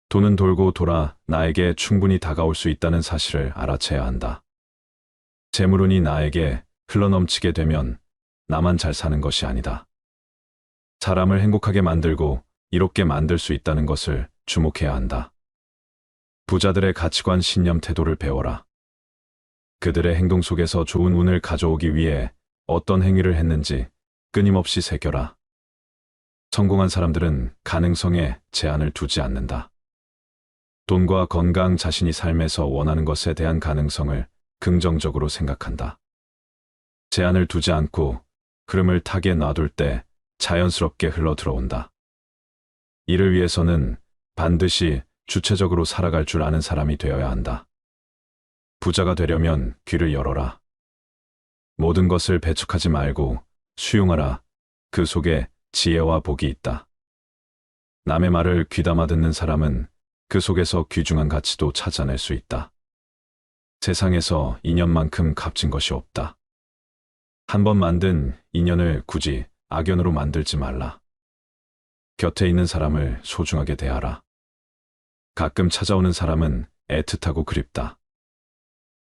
돈은 돌고 돌아 나에게 충분히 다가올 수 있다는 사실을 알아채야 한다. 재물운이 나에게 흘러넘치게 되면 나만 잘 사는 것이 아니다. 사람을 행복하게 만들고 이롭게 만들 수 있다는 것을 주목해야 한다. 부자들의 가치관, 신념, 태도를 배워라. 그들의 행동 속에서 좋은 운을 가져오기 위해 어떤 행위를 했는지 끊임없이 새겨라. 성공한 사람들은 가능성에 제한을 두지 않는다. 돈과 건강, 자신이 삶에서 원하는 것에 대한 가능성을 긍정적으로 생각한다. 제한을 두지 않고 흐름을 타게 놔둘 때 자연스럽게 흘러 들어온다. 이를 위해서는 반드시 주체적으로 살아갈 줄 아는 사람이 되어야 한다. 부자가 되려면 귀를 열어라. 모든 것을 배척하지 말고 수용하라. 그 속에 지혜와 복이 있다. 남의 말을 귀담아 듣는 사람은 그 속에서 귀중한 가치도 찾아낼 수 있다. 세상에서 인연만큼 값진 것이 없다. 한 번 만든 인연을 굳이 악연으로 만들지 말라. 곁에 있는 사람을 소중하게 대하라. 가끔 찾아오는 사람은 애틋하고 그립다.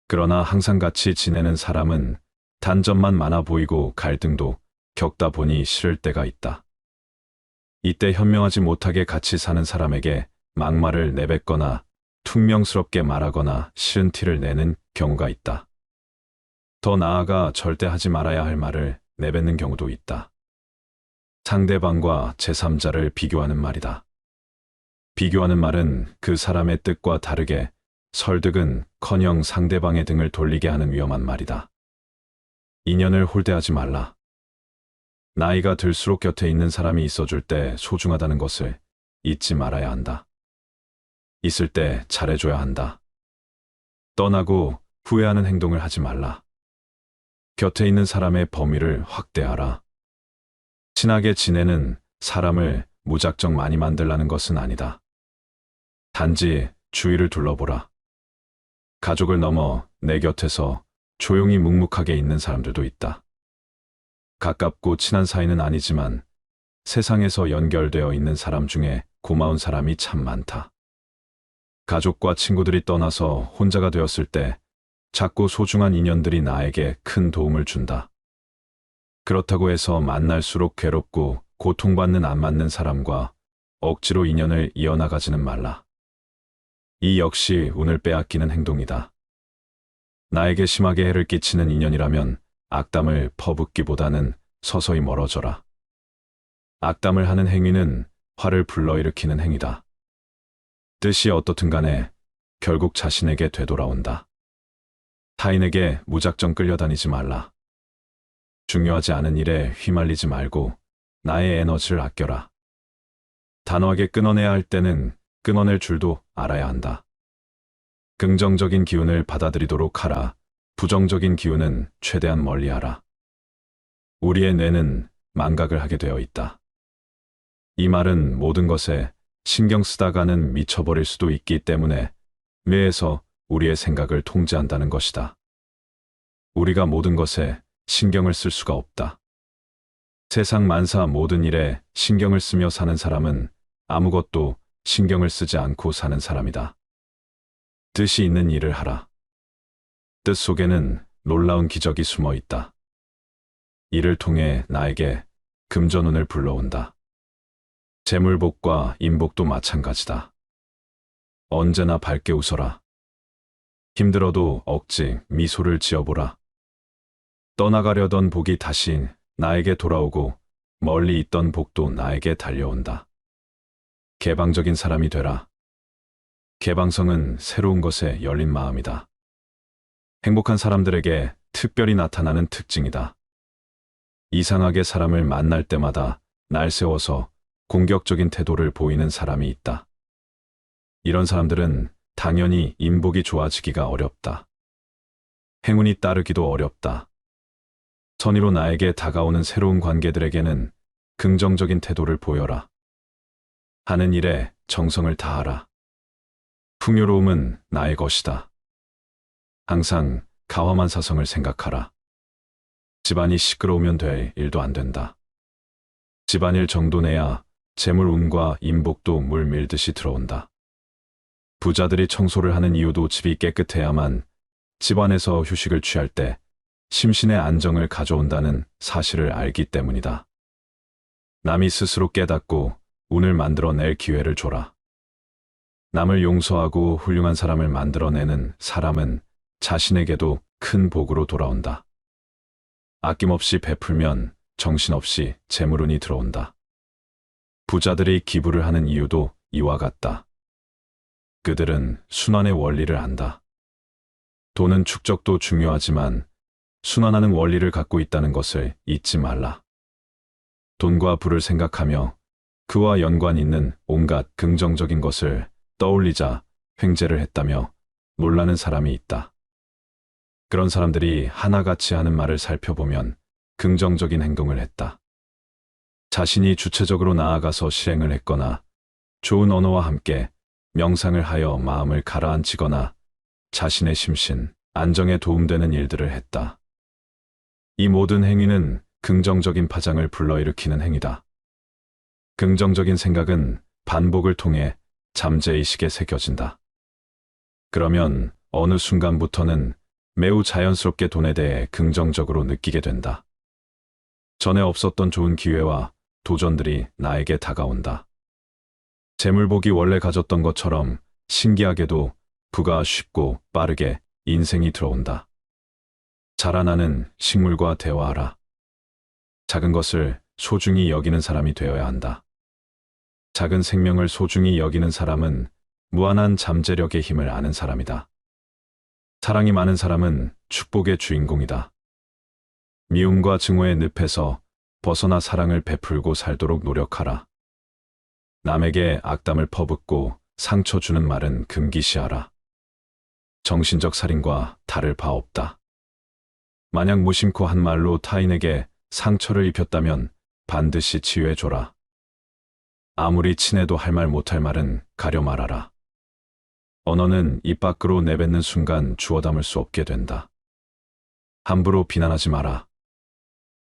그러나 항상 같이 지내는 사람은 단점만 많아 보이고 갈등도 겪다 보니 싫을 때가 있다. 이때 현명하지 못하게 같이 사는 사람에게 막말을 내뱉거나 퉁명스럽게 말하거나 싫은 티를 내는 경우가 있다. 더 나아가 절대 하지 말아야 할 말을 내뱉는 경우도 있다. 상대방과 제3자를 비교하는 말이다. 비교하는 말은 그 사람의 뜻과 다르게 설득은커녕 상대방의 등을 돌리게 하는 위험한 말이다. 인연을 홀대하지 말라. 나이가 들수록 곁에 있는 사람이 있어줄 때 소중하다는 것을 잊지 말아야 한다. 있을 때 잘해줘야 한다. 떠나고 후회하는 행동을 하지 말라. 곁에 있는 사람의 범위를 확대하라. 친하게 지내는 사람을 무작정 많이 만들라는 것은 아니다. 단지 주위를 둘러보라. 가족을 넘어 내 곁에서 조용히 묵묵하게 있는 사람들도 있다. 가깝고 친한 사이는 아니지만 세상에서 연결되어 있는 사람 중에 고마운 사람이 참 많다. 가족과 친구들이 떠나서 혼자가 되었을 때 작고 소중한 인연들이 나에게 큰 도움을 준다. 그렇다고 해서 만날수록 괴롭고 고통받는 안 맞는 사람과 억지로 인연을 이어나가지는 말라. 이 역시 운을 빼앗기는 행동이다. 나에게 심하게 해를 끼치는 인연이라면 악담을 퍼붓기보다는 서서히 멀어져라. 악담을 하는 행위는 화를 불러일으키는 행위다. 뜻이 어떻든 간에 결국 자신에게 되돌아온다. 타인에게 무작정 끌려다니지 말라. 중요하지 않은 일에 휘말리지 말고 나의 에너지를 아껴라. 단호하게 끊어내야 할 때는 끊어낼 줄도 알아야 한다. 긍정적인 기운을 받아들이도록 하라. 부정적인 기운은 최대한 멀리하라. 우리의 뇌는 망각을 하게 되어 있다. 이 말은 모든 것에 신경 쓰다가는 미쳐버릴 수도 있기 때문에 뇌에서 우리의 생각을 통제한다는 것이다. 우리가 모든 것에 신경을 쓸 수가 없다. 세상 만사 모든 일에 신경을 쓰며 사는 사람은 아무것도 신경을 쓰지 않고 사는 사람이다. 뜻이 있는 일을 하라. 뜻 속에는 놀라운 기적이 숨어 있다. 이를 통해 나에게 금전운을 불러온다. 재물복과 인복도 마찬가지다. 언제나 밝게 웃어라. 힘들어도 억지 미소를 지어보라. 떠나가려던 복이 다시 나에게 돌아오고 멀리 있던 복도 나에게 달려온다. 개방적인 사람이 되라. 개방성은 새로운 것에 열린 마음이다. 행복한 사람들에게 특별히 나타나는 특징이다. 이상하게 사람을 만날 때마다 날 세워서 공격적인 태도를 보이는 사람이 있다. 이런 사람들은 당연히 인복이 좋아지기가 어렵다. 행운이 따르기도 어렵다. 선의로 나에게 다가오는 새로운 관계들에게는 긍정적인 태도를 보여라. 하는 일에 정성을 다하라. 풍요로움은 나의 것이다. 항상 가와만 사성을 생각하라. 집안이 시끄러우면 될 일도 안 된다. 집안일 정도 내야 재물운과 인복도 물 밀듯이 들어온다. 부자들이 청소를 하는 이유도 집이 깨끗해야만 집안에서 휴식을 취할 때 심신의 안정을 가져온다는 사실을 알기 때문이다. 남이 스스로 깨닫고 운을 만들어낼 기회를 줘라. 남을 용서하고 훌륭한 사람을 만들어내는 사람은 자신에게도 큰 복으로 돌아온다. 아낌없이 베풀면 정신없이 재물운이 들어온다. 부자들이 기부를 하는 이유도 이와 같다. 그들은 순환의 원리를 안다. 돈은 축적도 중요하지만 순환하는 원리를 갖고 있다는 것을 잊지 말라. 돈과 부를 생각하며 그와 연관 있는 온갖 긍정적인 것을 떠올리자 횡재를 했다며 놀라는 사람이 있다. 그런 사람들이 하나같이 하는 말을 살펴보면 긍정적인 행동을 했다. 자신이 주체적으로 나아가서 실행을 했거나 좋은 언어와 함께 명상을 하여 마음을 가라앉히거나 자신의 심신, 안정에 도움되는 일들을 했다. 이 모든 행위는 긍정적인 파장을 불러일으키는 행위다. 긍정적인 생각은 반복을 통해 잠재의식에 새겨진다. 그러면 어느 순간부터는 매우 자연스럽게 돈에 대해 긍정적으로 느끼게 된다. 전에 없었던 좋은 기회와 도전들이 나에게 다가온다. 재물복이 원래 가졌던 것처럼 신기하게도 부가 쉽고 빠르게 인생이 들어온다. 자라나는 식물과 대화하라. 작은 것을 소중히 여기는 사람이 되어야 한다. 작은 생명을 소중히 여기는 사람은 무한한 잠재력의 힘을 아는 사람이다. 사랑이 많은 사람은 축복의 주인공이다. 미움과 증오의 늪에서 벗어나 사랑을 베풀고 살도록 노력하라. 남에게 악담을 퍼붓고 상처 주는 말은 금기시하라. 정신적 살인과 다를 바 없다. 만약 무심코 한 말로 타인에게 상처를 입혔다면 반드시 치유해줘라. 아무리 친해도 할 말 못할 말은 가려 말하라. 언어는 입 밖으로 내뱉는 순간 주워 담을 수 없게 된다. 함부로 비난하지 마라.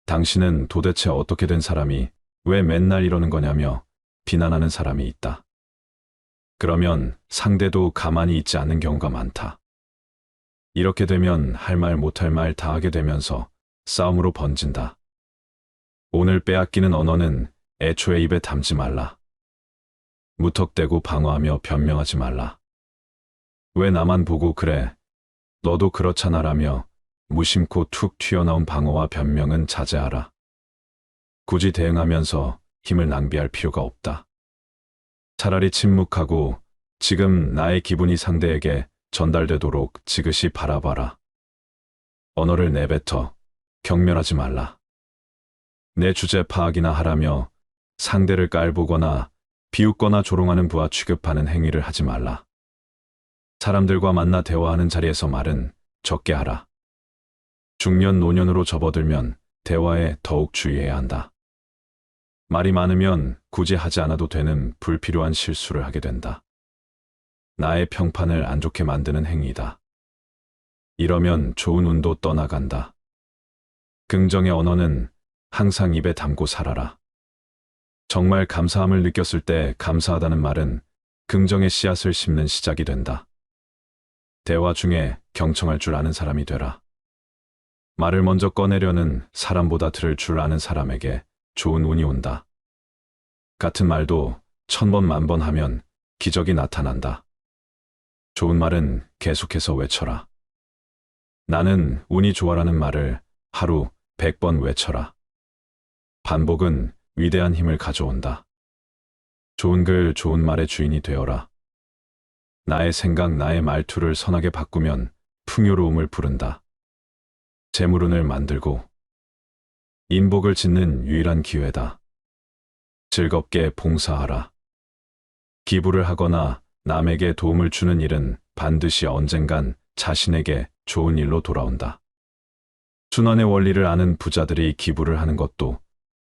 당신은 도대체 어떻게 된 사람이 왜 맨날 이러는 거냐며 비난하는 사람이 있다. 그러면 상대도 가만히 있지 않는 경우가 많다. 이렇게 되면 할 말 못할 말 다 하게 되면서 싸움으로 번진다. 오늘 빼앗기는 언어는 애초에 입에 담지 말라. 무턱대고 방어하며 변명하지 말라. 왜 나만 보고 그래? 너도 그렇잖아라며 무심코 툭 튀어나온 방어와 변명은 자제하라. 굳이 대응하면서 힘을 낭비할 필요가 없다. 차라리 침묵하고 지금 나의 기분이 상대에게 전달되도록 지그시 바라봐라. 언어를 내뱉어 경멸하지 말라. 내 주제 파악이나 하라며 상대를 깔보거나 비웃거나 조롱하는 부하 취급하는 행위를 하지 말라. 사람들과 만나 대화하는 자리에서 말은 적게 하라. 중년 노년으로 접어들면 대화에 더욱 주의해야 한다. 말이 많으면 굳이 하지 않아도 되는 불필요한 실수를 하게 된다. 나의 평판을 안 좋게 만드는 행위다. 이러면 좋은 운도 떠나간다. 긍정의 언어는 항상 입에 담고 살아라. 정말 감사함을 느꼈을 때 감사하다는 말은 긍정의 씨앗을 심는 시작이 된다. 대화 중에 경청할 줄 아는 사람이 되라. 말을 먼저 꺼내려는 사람보다 들을 줄 아는 사람에게 좋은 운이 온다. 같은 말도 1000번, 10,000번 하면 기적이 나타난다. 좋은 말은 계속해서 외쳐라. 나는 운이 좋아라는 말을 하루 100번 외쳐라. 반복은 위대한 힘을 가져온다. 좋은 글, 좋은 말의 주인이 되어라. 나의 생각, 나의 말투를 선하게 바꾸면 풍요로움을 부른다. 재물운을 만들고 인복을 짓는 유일한 기회다. 즐겁게 봉사하라. 기부를 하거나 남에게 도움을 주는 일은 반드시 언젠간 자신에게 좋은 일로 돌아온다. 순환의 원리를 아는 부자들이 기부를 하는 것도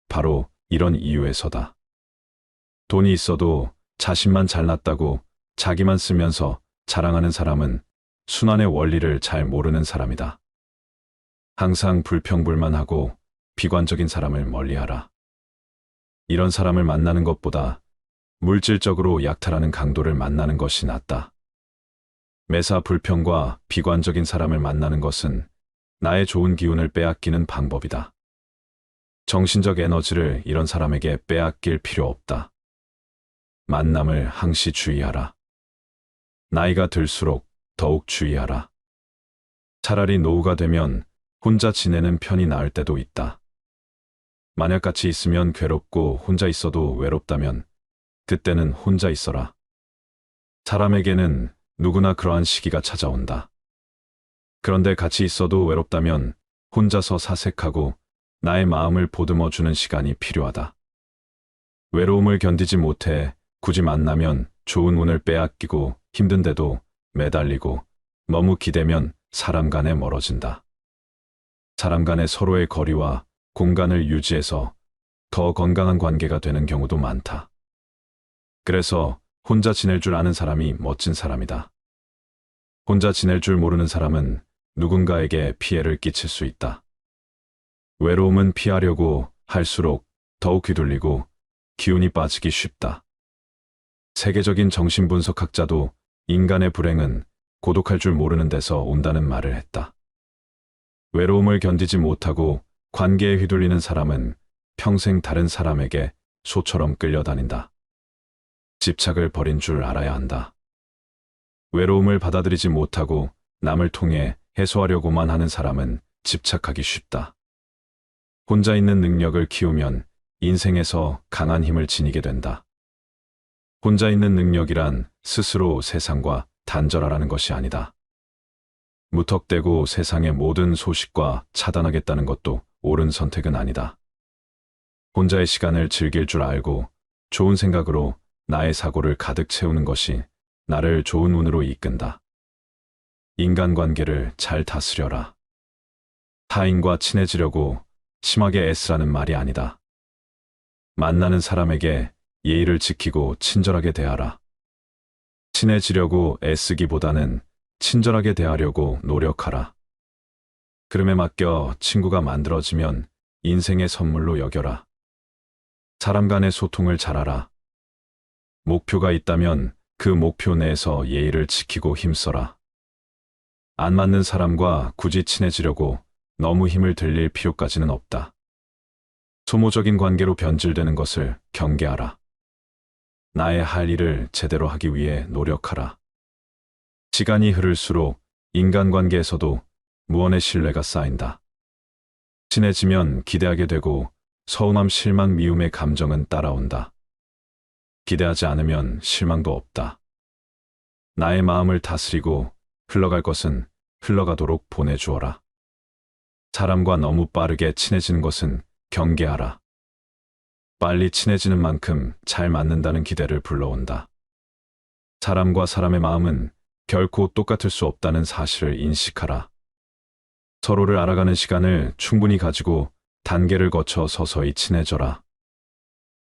바로 이런 이유에서다. 돈이 있어도 자신만 잘났다고 자기만 쓰면서 자랑하는 사람은 순환의 원리를 잘 모르는 사람이다. 항상 불평불만하고 비관적인 사람을 멀리하라. 이런 사람을 만나는 것보다 물질적으로 약탈하는 강도를 만나는 것이 낫다. 매사 불평과 비관적인 사람을 만나는 것은 나의 좋은 기운을 빼앗기는 방법이다. 정신적 에너지를 이런 사람에게 빼앗길 필요 없다. 만남을 항시 주의하라. 나이가 들수록 더욱 주의하라. 차라리 노후가 되면 혼자 지내는 편이 나을 때도 있다. 만약 같이 있으면 괴롭고 혼자 있어도 외롭다면 그때는 혼자 있어라. 사람에게는 누구나 그러한 시기가 찾아온다. 그런데 같이 있어도 외롭다면 혼자서 사색하고 나의 마음을 보듬어주는 시간이 필요하다. 외로움을 견디지 못해 굳이 만나면 좋은 운을 빼앗기고 힘든데도 매달리고 너무 기대면 사람 간에 멀어진다. 사람 간의 서로의 거리와 공간을 유지해서 더 건강한 관계가 되는 경우도 많다. 그래서 혼자 지낼 줄 아는 사람이 멋진 사람이다. 혼자 지낼 줄 모르는 사람은 누군가에게 피해를 끼칠 수 있다. 외로움은 피하려고 할수록 더욱 휘둘리고 기운이 빠지기 쉽다. 세계적인 정신분석학자도 인간의 불행은 고독할 줄 모르는 데서 온다는 말을 했다. 외로움을 견디지 못하고 관계에 휘둘리는 사람은 평생 다른 사람에게 소처럼 끌려다닌다. 집착을 버린 줄 알아야 한다. 외로움을 받아들이지 못하고 남을 통해 해소하려고만 하는 사람은 집착하기 쉽다. 혼자 있는 능력을 키우면 인생에서 강한 힘을 지니게 된다. 혼자 있는 능력이란 스스로 세상과 단절하라는 것이 아니다. 무턱대고 세상의 모든 소식과 차단하겠다는 것도 옳은 선택은 아니다. 혼자의 시간을 즐길 줄 알고 좋은 생각으로 나의 사고를 가득 채우는 것이 나를 좋은 운으로 이끈다. 인간관계를 잘 다스려라. 타인과 친해지려고 심하게 애쓰라는 말이 아니다. 만나는 사람에게 예의를 지키고 친절하게 대하라. 친해지려고 애쓰기보다는 친절하게 대하려고 노력하라. 그름에 맡겨 친구가 만들어지면 인생의 선물로 여겨라. 사람 간의 소통을 잘하라. 목표가 있다면 그 목표 내에서 예의를 지키고 힘써라. 안 맞는 사람과 굳이 친해지려고 너무 힘을 들릴 필요까지는 없다. 소모적인 관계로 변질되는 것을 경계하라. 나의 할 일을 제대로 하기 위해 노력하라. 시간이 흐를수록 인간관계에서도 무언의 신뢰가 쌓인다. 친해지면 기대하게 되고 서운함, 실망, 미움의 감정은 따라온다. 기대하지 않으면 실망도 없다. 나의 마음을 다스리고 흘러갈 것은 흘러가도록 보내주어라. 사람과 너무 빠르게 친해지는 것은 경계하라. 빨리 친해지는 만큼 잘 맞는다는 기대를 불러온다. 사람과 사람의 마음은 결코 똑같을 수 없다는 사실을 인식하라. 서로를 알아가는 시간을 충분히 가지고 단계를 거쳐 서서히 친해져라.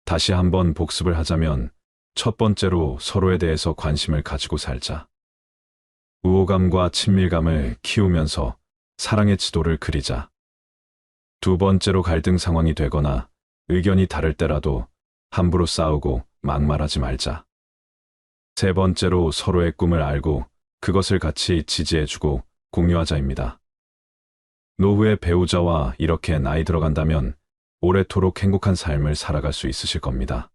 다시 한번 복습을 하자면 첫 번째로 서로에 대해서 관심을 가지고 살자. 우호감과 친밀감을 키우면서 사랑의 지도를 그리자. 두 번째로 갈등 상황이 되거나 의견이 다를 때라도 함부로 싸우고 막말하지 말자. 세 번째로 서로의 꿈을 알고 그것을 같이 지지해주고 공유하자입니다. 노후의 배우자와 이렇게 나이 들어간다면 오래도록 행복한 삶을 살아갈 수 있으실 겁니다.